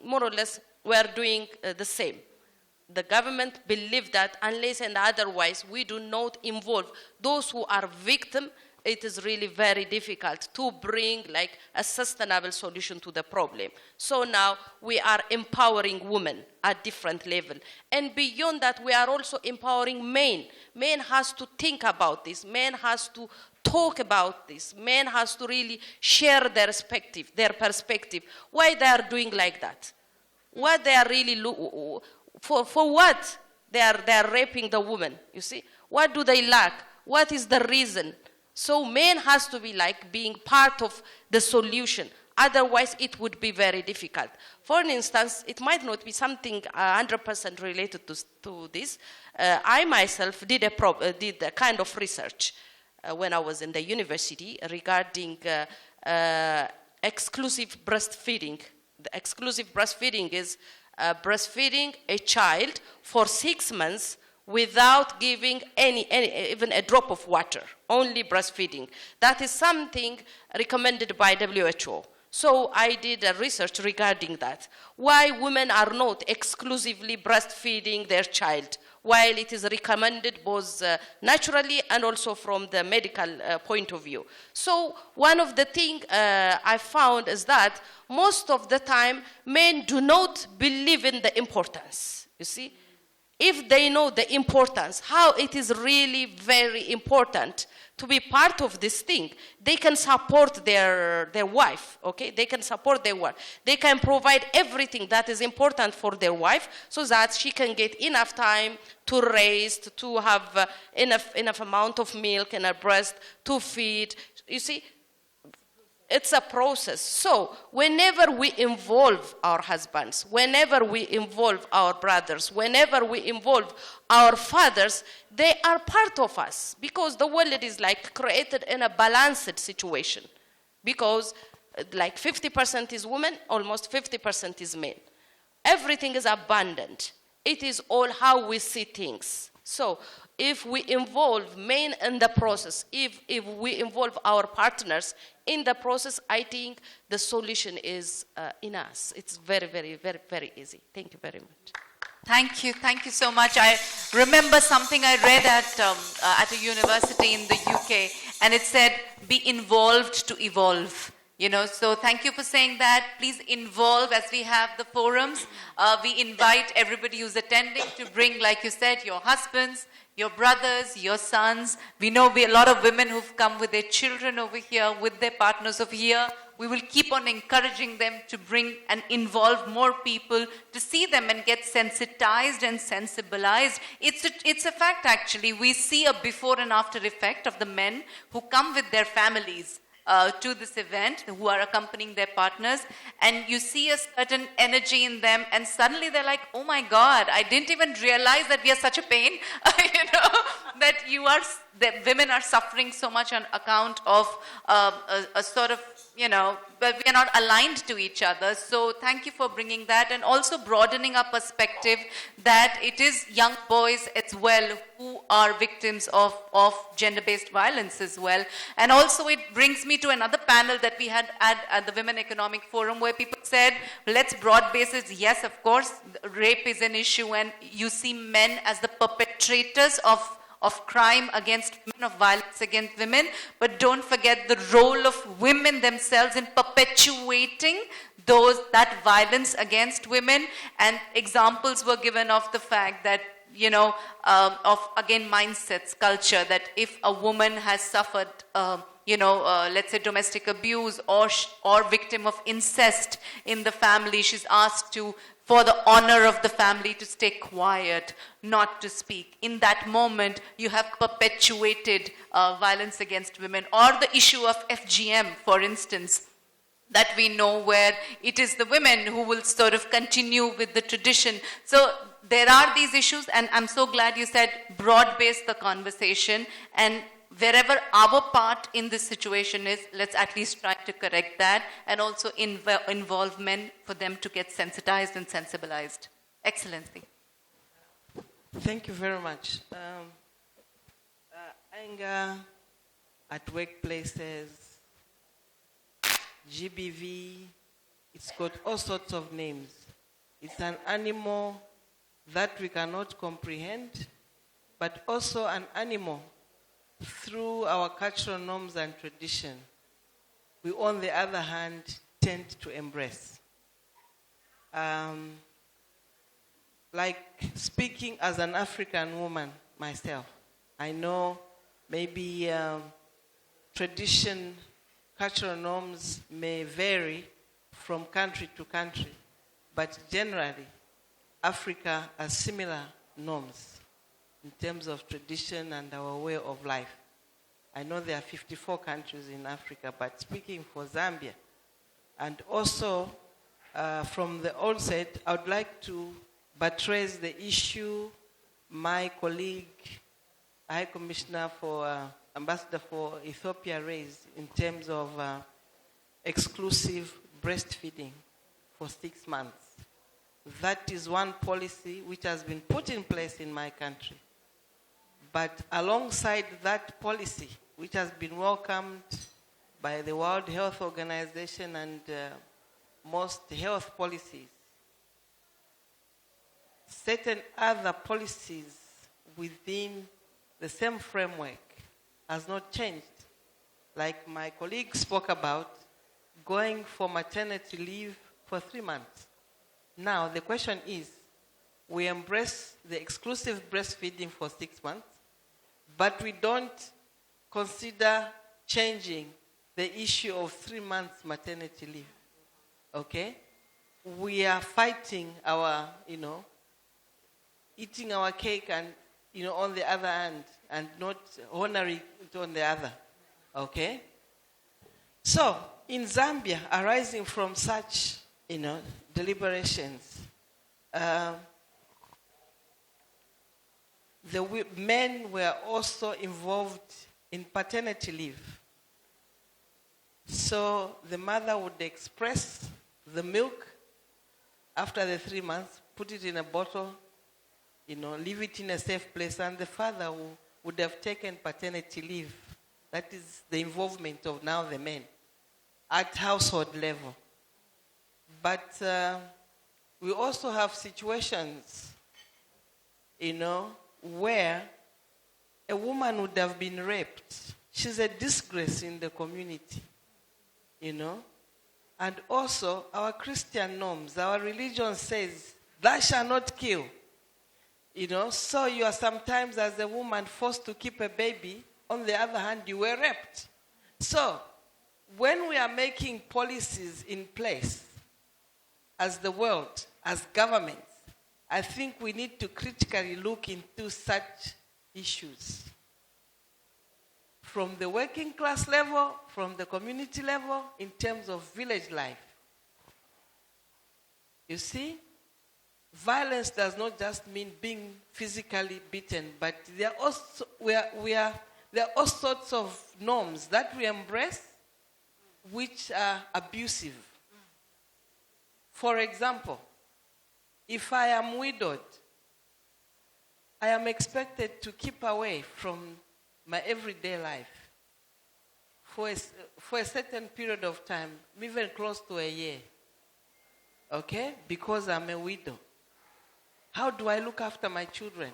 more or less we are doing the same. The government believes that unless and otherwise we do not involve those who are victims, it is really very difficult to bring a sustainable solution to the problem. So now we are empowering women at different level. And beyond that, we are also empowering men. Men has to think about this. Men has to talk about this. Men has to really share their perspective. Why they are doing like that? What they are really, for what they are raping the woman, you see? What do they lack? What is the reason? So men has to be being part of the solution. Otherwise, it would be very difficult. For instance, it might not be something 100% related to this. I myself did a kind of research when I was in the university regarding exclusive breastfeeding. The exclusive breastfeeding is breastfeeding a child for 6 months without giving even a drop of water, only breastfeeding. That is something recommended by WHO. So I did a research regarding that. Why women are not exclusively breastfeeding their child, while it is recommended both naturally and also from the medical point of view. So one of the things I found is that most of the time men do not believe in the importance, you see. if they know the importance, how it is really very important to be part of this thing, they can support their wife, okay? They can support their wife. They can provide everything that is important for their wife so that she can get enough time to raise, to have enough amount of milk in her breast, to feed. You see, it's a process. So whenever we involve our husbands, whenever we involve our brothers, whenever we involve our fathers, they are part of us, because the world is like created in a balanced situation, because like 50% is women, almost 50% is men. Everything is abundant. It is all how we see things. So if we involve men in the process, if we involve our partners in the process, I think the solution is in us. It's very, very, very, very easy. Thank you very much. Thank you so much. I remember something I read at a university in the UK, and it said, be involved to evolve. You know, so thank you for saying that. Please involve as we have the forums. We invite everybody who's attending to bring, like you said, your husbands, your brothers, your sons. We know a lot of women who've come with their children over here, with their partners over here. We will keep on encouraging them to bring and involve more people, to see them and get sensitized and sensibilized. It's a fact, actually. We see a before and after effect of the men who come with their families to this event, who are accompanying their partners, and you see a certain energy in them, and suddenly they're like, oh my God, I didn't even realize that we are such a pain, that women are suffering so much on account of a sort of, but we are not aligned to each other. So thank you for bringing that, and also broadening our perspective that it is young boys as well who are victims of gender-based violence as well. And also it brings me to another panel that we had at the Women Economic Forum, where people said, let's broad base it. Yes, of course, rape is an issue, and you see men as the perpetrators of crime against women, of violence against women, but don't forget the role of women themselves in perpetuating that violence against women. And examples were given of the fact that, of again mindsets, culture, that if a woman has suffered let's say domestic abuse or victim of incest in the family, she's asked to, for the honor of the family, to stay quiet, not to speak. In that moment, you have perpetuated violence against women. Or the issue of FGM, for instance, that we know, where it is the women who will sort of continue with the tradition. So there are these issues, and I'm so glad you said broad-base the conversation, and wherever our part in this situation is, let's at least try to correct that, and also involve men for them to get sensitized and sensibilized. Excellency. Thank you very much. Anger at workplaces, GBV, it's got all sorts of names. It's an animal that we cannot comprehend, but also an animal through our cultural norms and tradition, we, on the other hand, tend to embrace. Like speaking as an African woman myself, I know maybe tradition, cultural norms may vary from country to country, but generally, Africa has similar norms in terms of tradition and our way of life. I know there are 54 countries in Africa, but speaking for Zambia, and also from the onset, I would like to buttress the issue my colleague, High Commissioner for Ambassador for Ethiopia raised in terms of exclusive breastfeeding for 6 months. That is one policy which has been put in place in my country. But alongside that policy, which has been welcomed by the World Health Organization and most health policies, certain other policies within the same framework has not changed. Like my colleague spoke about, going for maternity leave for 3 months. Now, the question is, we embrace the exclusive breastfeeding for 6 months, but we don't consider changing the issue of 3 months maternity leave. Okay? We are fighting our, eating our cake and, on the other hand, and not honoring it on the other. Okay? So, in Zambia, arising from such, deliberations, the men were also involved in paternity leave. So the mother would express the milk after the 3 months, put it in a bottle, leave it in a safe place, and the father would have taken paternity leave. That is the involvement of now the men at household level. But we also have situations, where a woman would have been raped. She's a disgrace in the community, And also, our Christian norms, our religion says, thou shalt not kill. So you are sometimes, as a woman, forced to keep a baby. On the other hand, you were raped. So, when we are making policies in place, as the world, as governments, I think we need to critically look into such issues. From the working class level, from the community level, in terms of village life. You see, violence does not just mean being physically beaten, but there are also, there are all sorts of norms that we embrace which are abusive. For example, if I am widowed, I am expected to keep away from my everyday life for a certain period of time, even close to a year, okay, because I'm a widow. How do I look after my children?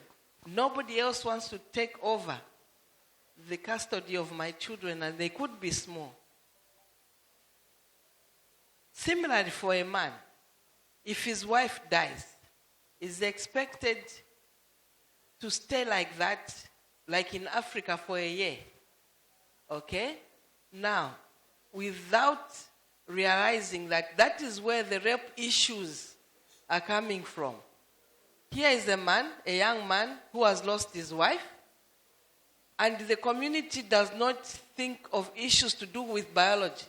Nobody else wants to take over the custody of my children, and they could be small. Similarly, for a man, if his wife dies, is expected to stay like that, like in Africa, for a year. Okay? Now, without realizing that that is where the rape issues are coming from. Here is a man, a young man, who has lost his wife, and the community does not think of issues to do with biology,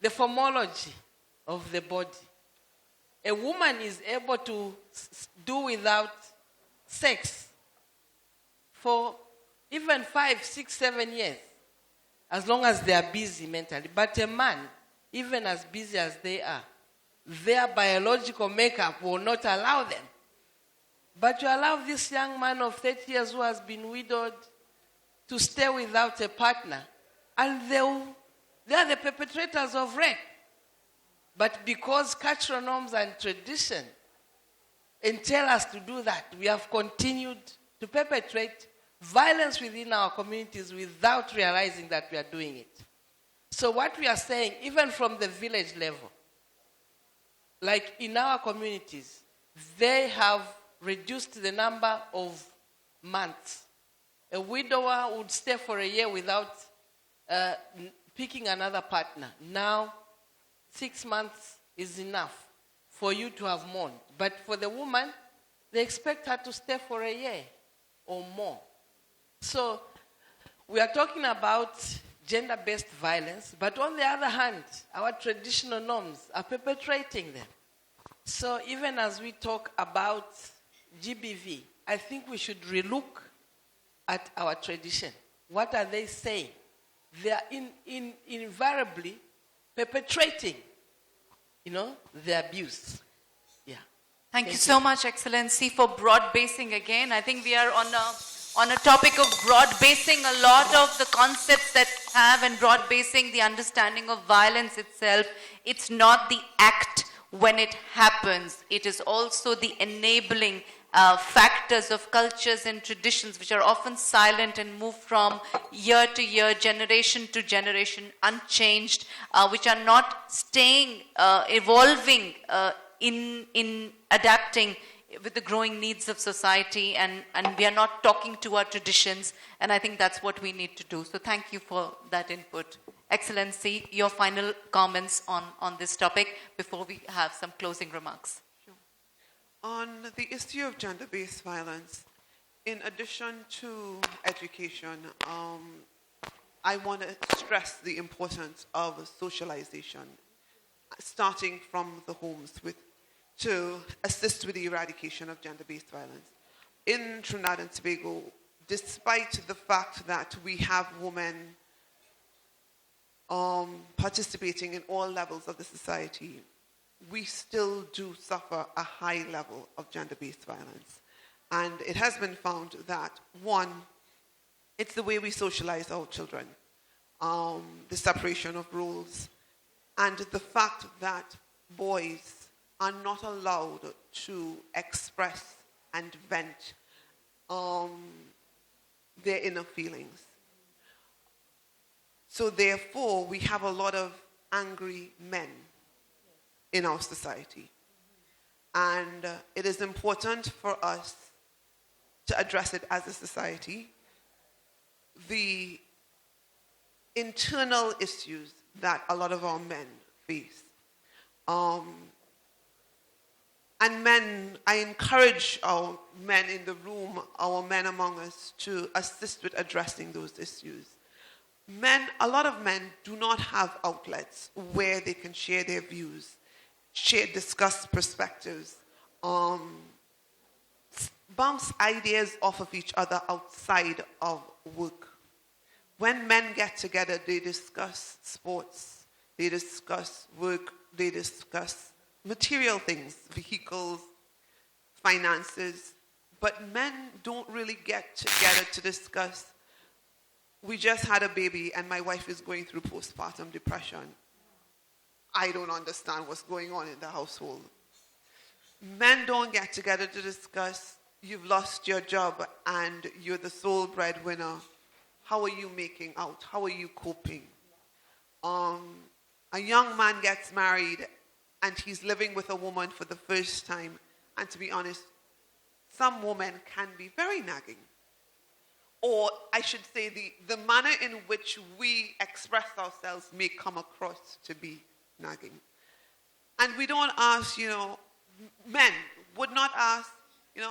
the formology of the body. A woman is able to do without sex for even 5, 6, 7 years, as long as they are busy mentally. But a man, even as busy as they are, their biological makeup will not allow them. But you allow this young man of 30 years who has been widowed to stay without a partner, and they are the perpetrators of rape. But because cultural norms and tradition entail us to do that, we have continued to perpetrate violence within our communities without realizing that we are doing it. So what we are saying, even from the village level, like in our communities, they have reduced the number of months. A widower would stay for a year without picking another partner. Now, 6 months is enough for you to have mourned. But for the woman, they expect her to stay for a year or more. So we are talking about gender-based violence, but on the other hand, our traditional norms are perpetrating them. So even as we talk about GBV, I think we should relook at our tradition. What are they saying? They are invariably perpetrating, the abuse. Yeah. Thank you so much, Excellency, for broad basing again. I think we are on a topic of broad basing a lot of the concepts that have, and broad basing the understanding of violence itself. It's not the act when it happens. It is also the enabling factors of cultures and traditions which are often silent and move from year to year, generation to generation, unchanged, which are not staying, evolving in adapting with the growing needs of society, and we are not talking to our traditions, and I think that's what we need to do. So thank you for that input. Excellency, your final comments on this topic before we have some closing remarks. Sure. On the issue of gender-based violence, in addition to education, I want to stress the importance of socialization, starting from the homes to assist with the eradication of gender-based violence. In Trinidad and Tobago, despite the fact that we have women participating in all levels of the society, we still do suffer a high level of gender-based violence. And it has been found that, one, it's the way we socialize our children, the separation of roles, and the fact that boys are not allowed to express and vent their inner feelings. So therefore, we have a lot of angry men in our society. And it is important for us to address it as a society. The internal issues that a lot of our men face. And men, I encourage our men in the room, our men among us, to assist with addressing those issues. A lot of men do not have outlets where they can share their views, discuss perspectives, bounce ideas off of each other outside of work. When men get together, they discuss sports, they discuss work, they discuss material things, vehicles, finances, but men don't really get together to discuss, we just had a baby and my wife is going through postpartum depression. I don't understand what's going on in the household. Men don't get together to discuss, you've lost your job and you're the sole breadwinner. How are you making out? How are you coping? A young man gets married and he's living with a woman for the first time. And to be honest, some women can be very nagging. Or I should say the manner in which we express ourselves may come across to be nagging. And we don't ask, men would not ask,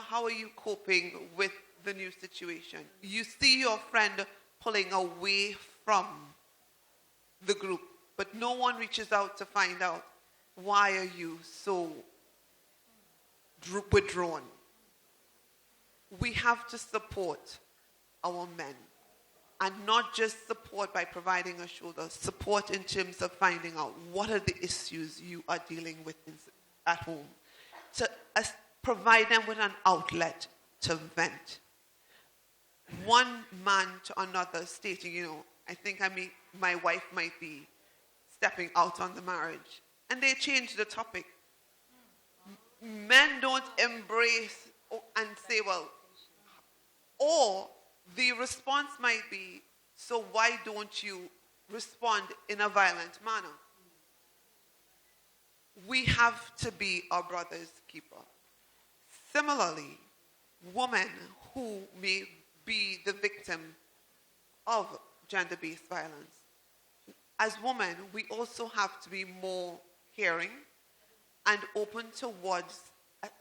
how are you coping with the new situation? You see your friend pulling away from the group, but no one reaches out to find out, why are you so withdrawn? We have to support our men, and not just support by providing a shoulder, support in terms of finding out what are the issues you are dealing with at home, to provide them with an outlet to vent. One man to another stating, I think my wife might be stepping out on the marriage, and they change the topic. Men don't embrace and say, well, or the response might be, so why don't you respond in a violent manner? We have to be our brother's keeper. Similarly, women who may be the victim of gender-based violence, as women, we also have to be more caring and open towards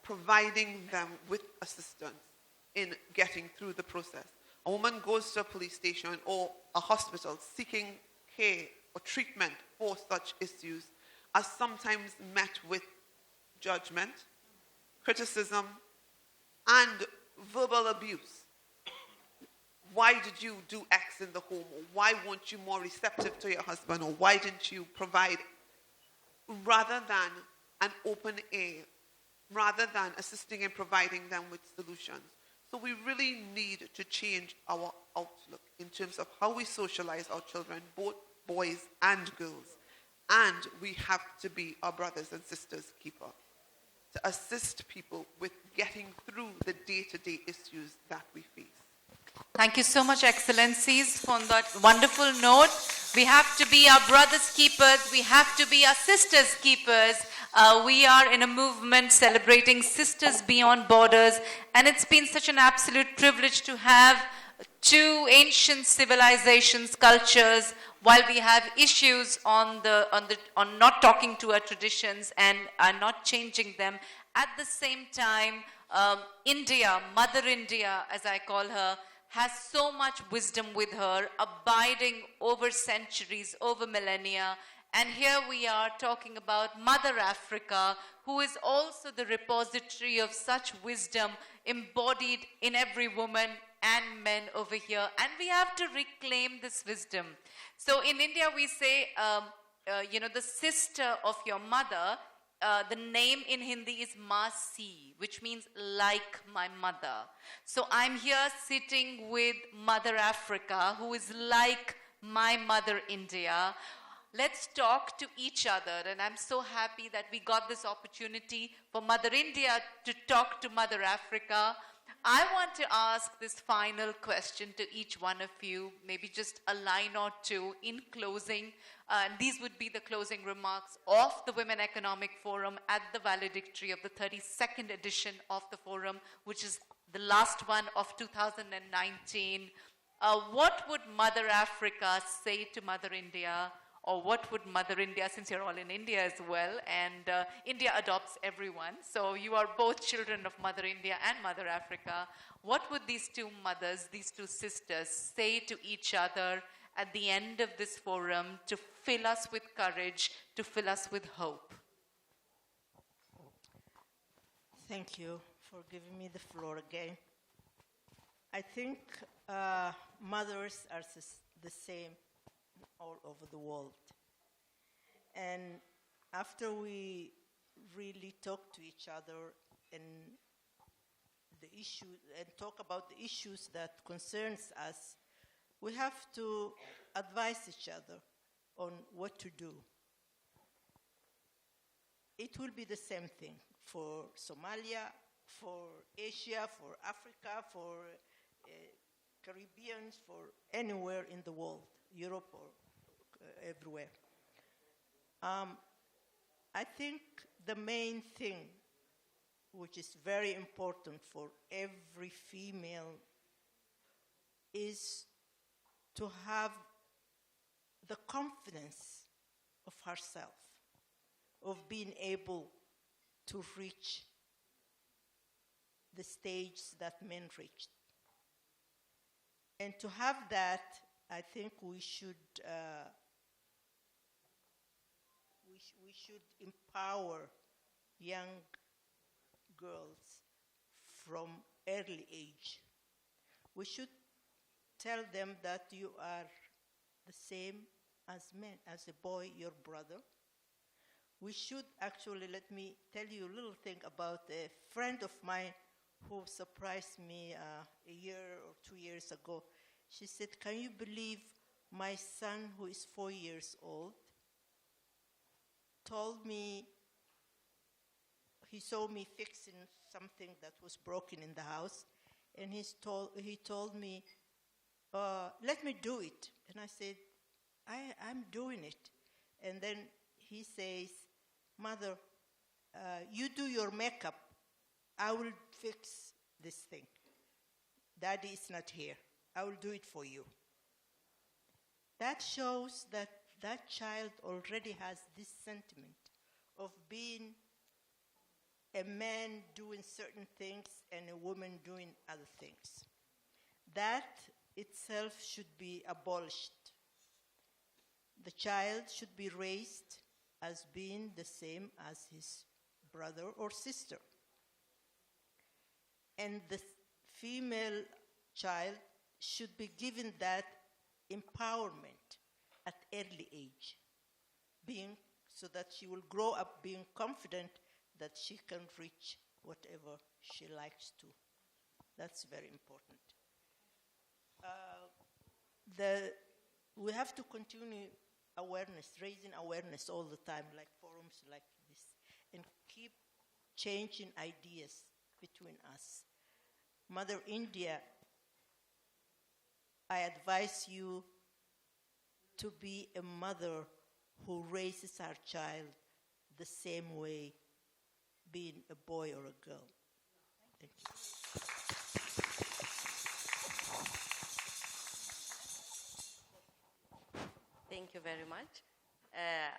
providing them with assistance in getting through the process. A woman goes to a police station or a hospital seeking care or treatment for such issues are sometimes met with judgment, criticism, and verbal abuse. Why did you do X in the home? Or why weren't you more receptive to your husband? Or why didn't you provide? Rather than an open air, rather than assisting in providing them with solutions. So we really need to change our outlook in terms of how we socialize our children, both boys and girls. And we have to be our brothers and sisters' keeper, to assist people with getting through the day-to-day issues that we face. Thank you so much, Excellencies, on that wonderful note. We have to be our brothers' keepers. We have to be our sisters' keepers. We are in a movement celebrating Sisters Beyond Borders, and it's been such an absolute privilege to have two ancient civilizations, cultures, while we have issues on not talking to our traditions and are not changing them. At the same time, India, Mother India, as I call her, has so much wisdom with her, abiding over centuries, over millennia. And here we are talking about Mother Africa, who is also the repository of such wisdom embodied in every woman and men over here. And we have to reclaim this wisdom. So in India, we say, the sister of your mother, the name in Hindi is Masi, which means like my mother. So I'm here sitting with Mother Africa, who is like my mother India. Let's talk to each other, and I'm so happy that we got this opportunity for Mother India to talk to Mother Africa. I want to ask this final question to each one of you, maybe just a line or two in closing. And these would be the closing remarks of the Women Economic Forum at the valedictory of the 32nd edition of the forum, which is the last one of 2019. What would Mother Africa say to Mother India? Or what would Mother India, since you're all in India as well, and India adopts everyone, so you are both children of Mother India and Mother Africa, what would these two mothers, these two sisters say to each other at the end of this forum to fill us with courage, to fill us with hope? Thank you for giving me the floor again. I think mothers are the same all over the world. And after we really talk to each other and talk about the issues that concerns us, we have to advise each other on what to do. It will be the same thing for Somalia, for Asia, for Africa, for Caribbeans, for anywhere in the world, Europe or everywhere. I think the main thing, which is very important for every female, is to have the confidence of herself, of being able to reach the stage that men reached. And to have that, I think we should empower young girls from early age. We should tell them that you are the same as men, as a boy, your brother. We should actually, let me tell you a little thing about a friend of mine who surprised me a year or 2 years ago. She said, "Can you believe my son, who is 4 years old, told me, he saw me fixing something that was broken in the house, and he told me, let me do it." And I said, I'm doing it. And then he says, "Mother, you do your makeup. I will fix this thing. Daddy is not here. I will do it for you." That shows that that child already has this sentiment of being a man doing certain things and a woman doing other things. That itself should be abolished. The child should be raised as being the same as his brother or sister. And the female child should be given that empowerment at early age, so that she will grow up being confident that she can reach whatever she likes to. That's very important. We have to continue raising awareness all the time, like forums like this, and keep changing ideas between us. Mother India, I advise you to be a mother who raises her child the same way, being a boy or a girl. Thank you. Thank you very much.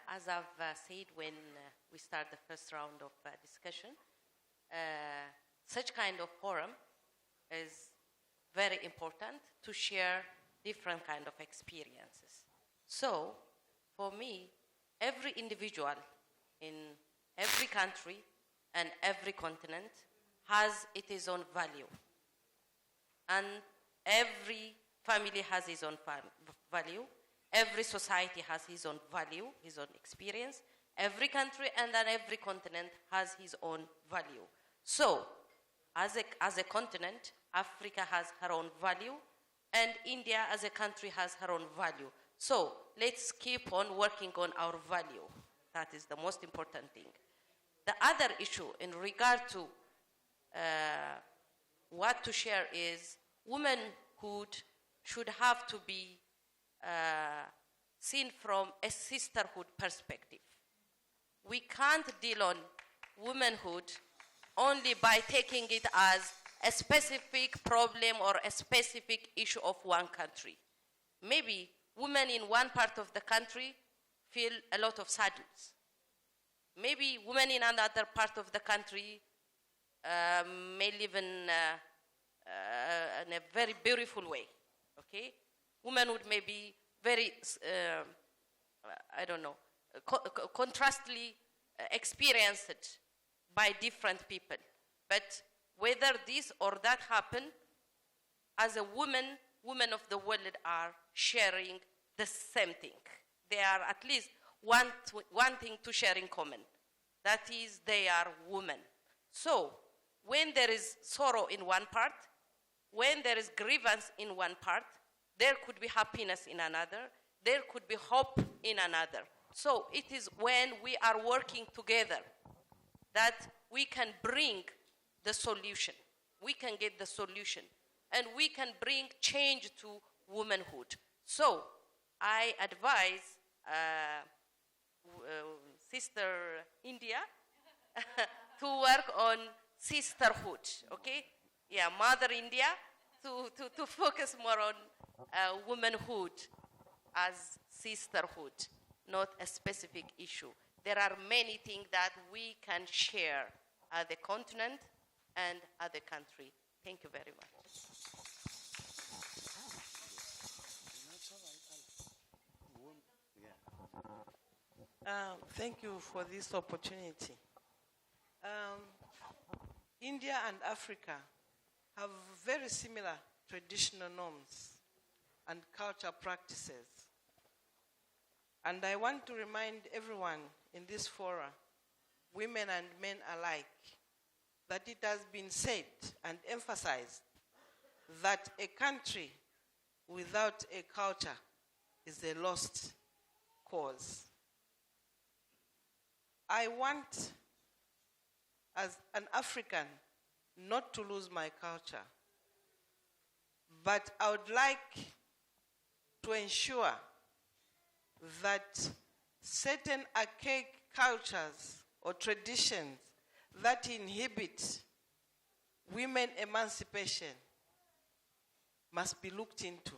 As I've said when we start the first round of discussion, such kind of forum is very important to share different kind of experiences. So, for me, every individual in every country and every continent has its own value. And every family has its own value. Every society has his own value, his own experience. Every country and then every continent has his own value. So, as a continent, Africa has her own value, and India as a country has her own value. So, let's keep on working on our value. That is the most important thing. The other issue in regard to what to share is womanhood should have to be seen from a sisterhood perspective. We can't deal on womanhood only by taking it as a specific problem or a specific issue of one country. Maybe women in one part of the country feel a lot of sadness. Maybe women in another part of the country may live in a very beautiful way, okay? Womanhood may be very, contrastly experienced by different people. But whether this or that happen, as a women of the world are sharing the same thing. They are at least one thing to share in common. That is, they are women. So, when there is sorrow in one part, when there is grievance in one part, there could be happiness in another, there could be hope in another. So it is when we are working together that we can bring the solution. We can get the solution. And we can bring change to womanhood. So I advise Sister India to work on sisterhood, okay? Yeah, Mother India to focus more on womanhood as sisterhood, not a specific issue. There are many things that we can share at the continent and at the country. Thank you very much. Thank you for this opportunity. India and Africa have very similar traditional norms and culture practices. And I want to remind everyone in this forum, women and men alike, that it has been said and emphasized that a country without a culture is a lost cause. I want, as an African, not to lose my culture, but I would like to ensure that certain archaic cultures or traditions that inhibit women emancipation must be looked into.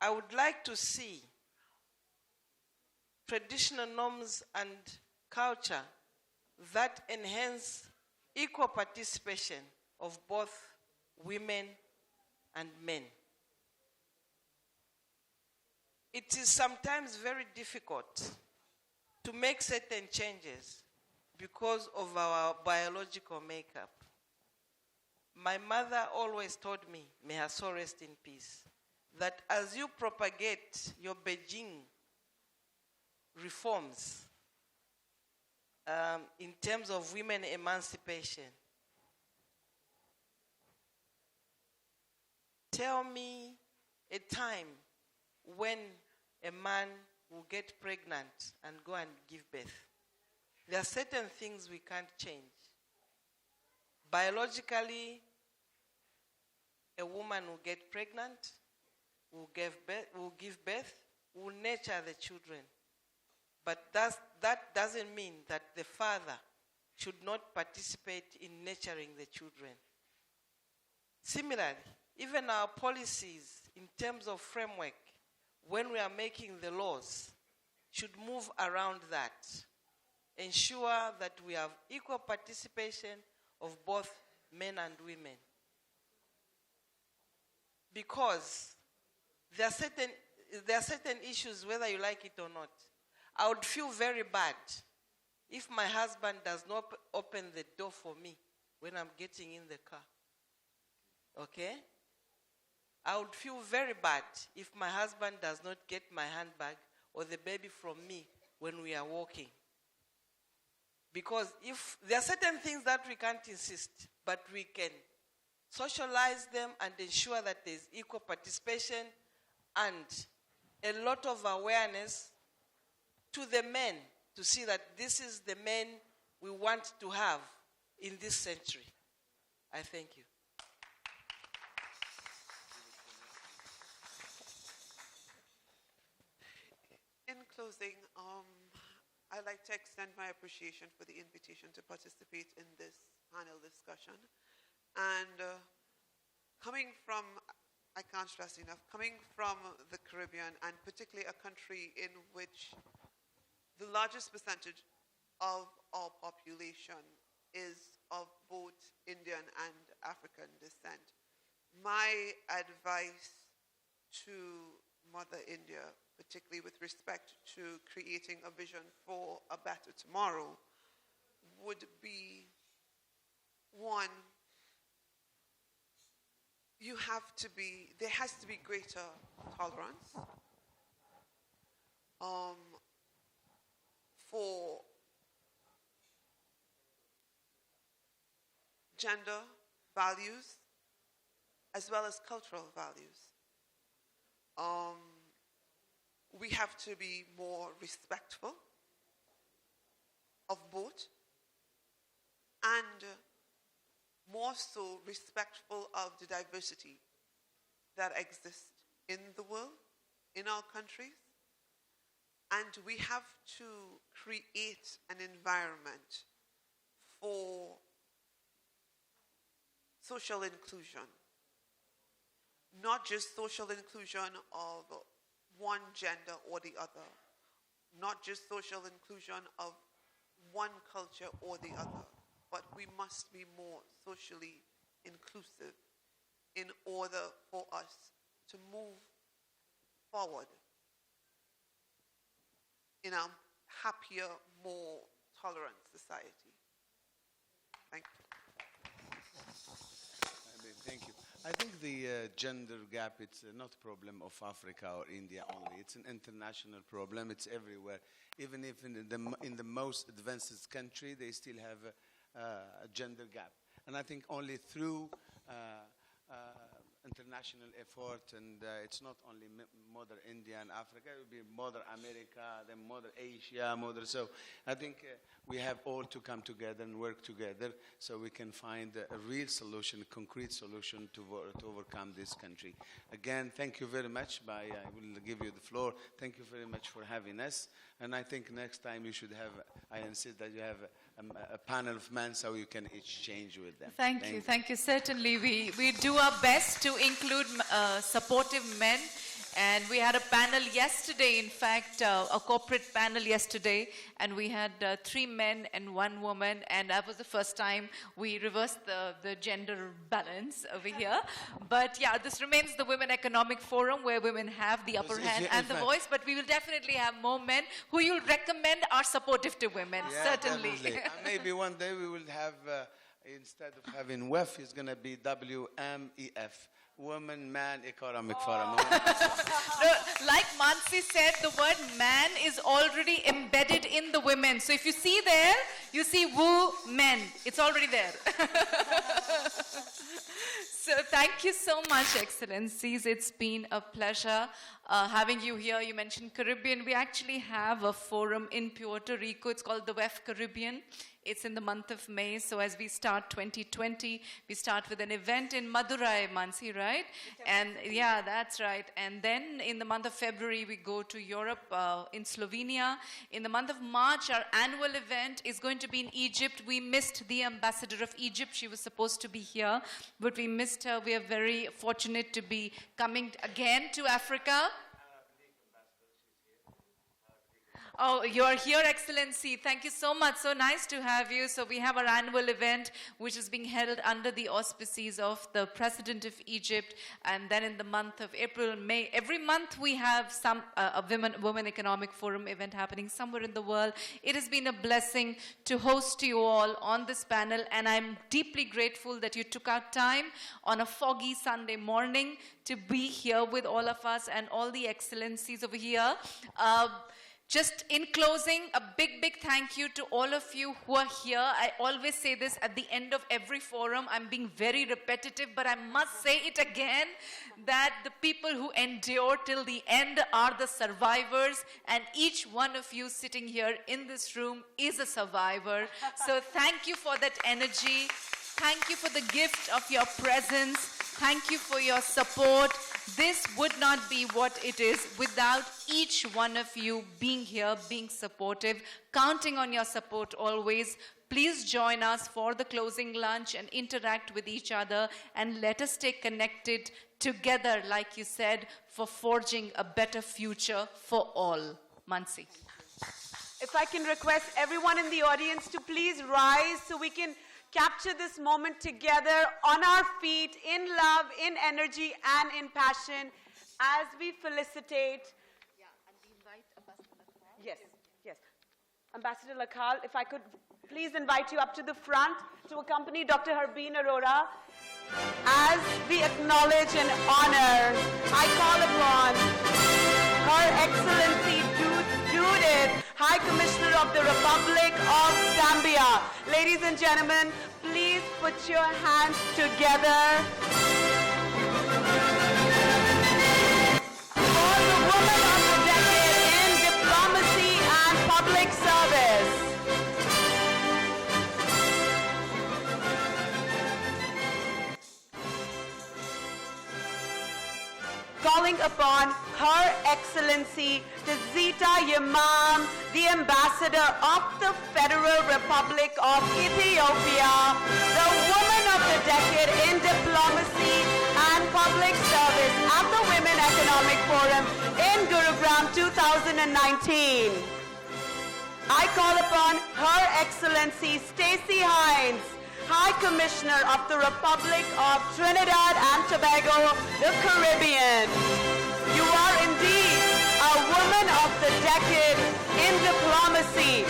I would like to see traditional norms and culture that enhance equal participation of both women and men. It is sometimes very difficult to make certain changes because of our biological makeup. My mother always told me, may her soul rest in peace, that as you propagate your Beijing reforms in terms of women emancipation, tell me a time when a man will get pregnant and go and give birth. There are certain things we can't change. Biologically, a woman will get pregnant, will give birth, will nurture the children. But that doesn't mean that the father should not participate in nurturing the children. Similarly, even our policies in terms of framework, when we are making the laws, should move around that. Ensure that we have equal participation of both men and women. Because there are certain issues, whether you like it or not. I would feel very bad if my husband does not open the door for me when I'm getting in the car. Okay? I would feel very bad if my husband does not get my handbag or the baby from me when we are walking. Because if there are certain things that we can't insist, but we can socialize them and ensure that there's equal participation and a lot of awareness to the men to see that this is the men we want to have in this century. I thank you. In closing, I'd like to extend my appreciation for the invitation to participate in this panel discussion. And coming from, I can't stress enough, coming from the Caribbean, and particularly a country in which the largest percentage of our population is of both Indian and African descent, my advice to Mother India, particularly with respect to creating a vision for a better tomorrow, would be, one, there has to be greater tolerance for gender values as well as cultural values. We have to be more respectful of both, and more so respectful of the diversity that exists in the world, in our countries. And we have to create an environment for social inclusion. Not just social inclusion of one gender or the other. Not just social inclusion of one culture or the other. But we must be more socially inclusive in order for us to move forward in a happier, more tolerant society. Thank you. Thank you. I think the gender gap, it's not a problem of Africa or India only. It's an international problem. It's everywhere. Even if in the most advanced country, they still have a gender gap. And I think only through international effort, and it's not only Mother India and Africa, it will be Mother America, then Mother Asia, so I think we have all to come together and work together so we can find a real solution, a concrete solution to overcome this country. Again, thank you very much. I will give you the floor. Thank you very much for having us. And I think next time you should have, I insist that you have a panel of men so you can exchange with them. Thank you. Thank you. Certainly, we do our best to include supportive men. And we had a panel yesterday, in fact, a corporate panel yesterday, and we had 3 men and 1 woman, and that was the first time we reversed the gender balance over here. But yeah, this remains the Women Economic Forum, where women have the upper hand and the voice, but we will definitely have more men who you'll recommend are supportive to women, certainly. Maybe one day we will have, instead of having WEF, it's going to be WMEF. Woman, Man, Economic Forum. No, like Mansi said, the word man is already embedded in the women. So if you see there, you see woo men. It's already there. So thank you so much, Excellencies. It's been a pleasure having you here. You mentioned Caribbean. We actually have a forum in Puerto Rico. It's called the WEF-Gurugram. It's in the month of May, so as we start 2020, we start with an event in Madurai, Mansi, right? And yeah, that's right. And then in the month of February, we go to Europe, in Slovenia. In the month of March, our annual event is going to be in Egypt. We missed the ambassador of Egypt. She was supposed to be here, but we missed her. We are very fortunate to be coming again to Africa. Oh, you're here, Excellency. Thank you so much. So nice to have you. So we have our annual event, which is being held under the auspices of the President of Egypt. And then in the month of April, May, every month we have a Women Economic Forum event happening somewhere in the world. It has been a blessing to host you all on this panel. And I'm deeply grateful that you took out time on a foggy Sunday morning to be here with all of us and all the excellencies over here. Just in closing, a big, big thank you to all of you who are here. I always say this at the end of every forum. I'm being very repetitive, but I must say it again, that the people who endure till the end are the survivors, and each one of you sitting here in this room is a survivor. So thank you for that energy. Thank you for the gift of your presence. Thank you for your support. This would not be what it is without each one of you being here, being supportive, counting on your support always. Please join us for the closing lunch and interact with each other, and let us stay connected together, like you said, for forging a better future for all. Mansi. If I can request everyone in the audience to please rise so we can capture this moment together on our feet, in love, in energy, and in passion, as we felicitate. Yeah, and we invite Ambassador Lakhal. Yes, yes. Ambassador Lakhal, if I could please invite you up to the front to accompany Dr. Harbeen Arora. As we acknowledge and honor, I call upon Her Excellency Judith, High Commissioner of the Republic of Zambia. Ladies and gentlemen, please put your hands together for the Woman of the Decade in Diplomacy and Public Service. Calling upon Her Excellency Tizita Yamam, the Ambassador of the Federal Republic of Ethiopia, the Woman of the Decade in Diplomacy and Public Service at the Women Economic Forum in Gurugram 2019. I call upon Her Excellency Stacey Hines, High Commissioner of the Republic of Trinidad and Tobago, the Caribbean. You are indeed a Woman of the Decade in Diplomacy.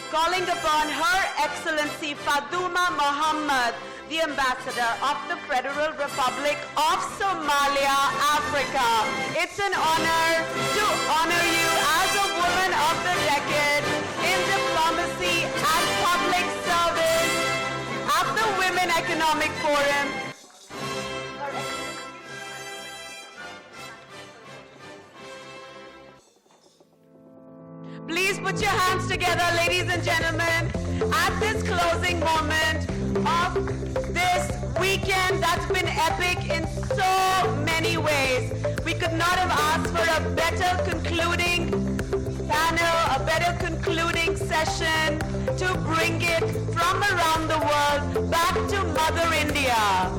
Calling upon Her Excellency Faduma Mohammed, the Ambassador of the Federal Republic of Somalia, Africa. It's an honor to honor you as a Woman of the Decade in Diplomacy and Public Service at the Women Economic Forum. Please put your hands together, ladies and gentlemen, at this closing moment of this weekend that's been epic in so many ways. We could not have asked for a better concluding panel, a better concluding session to bring it from around the world back to Mother India.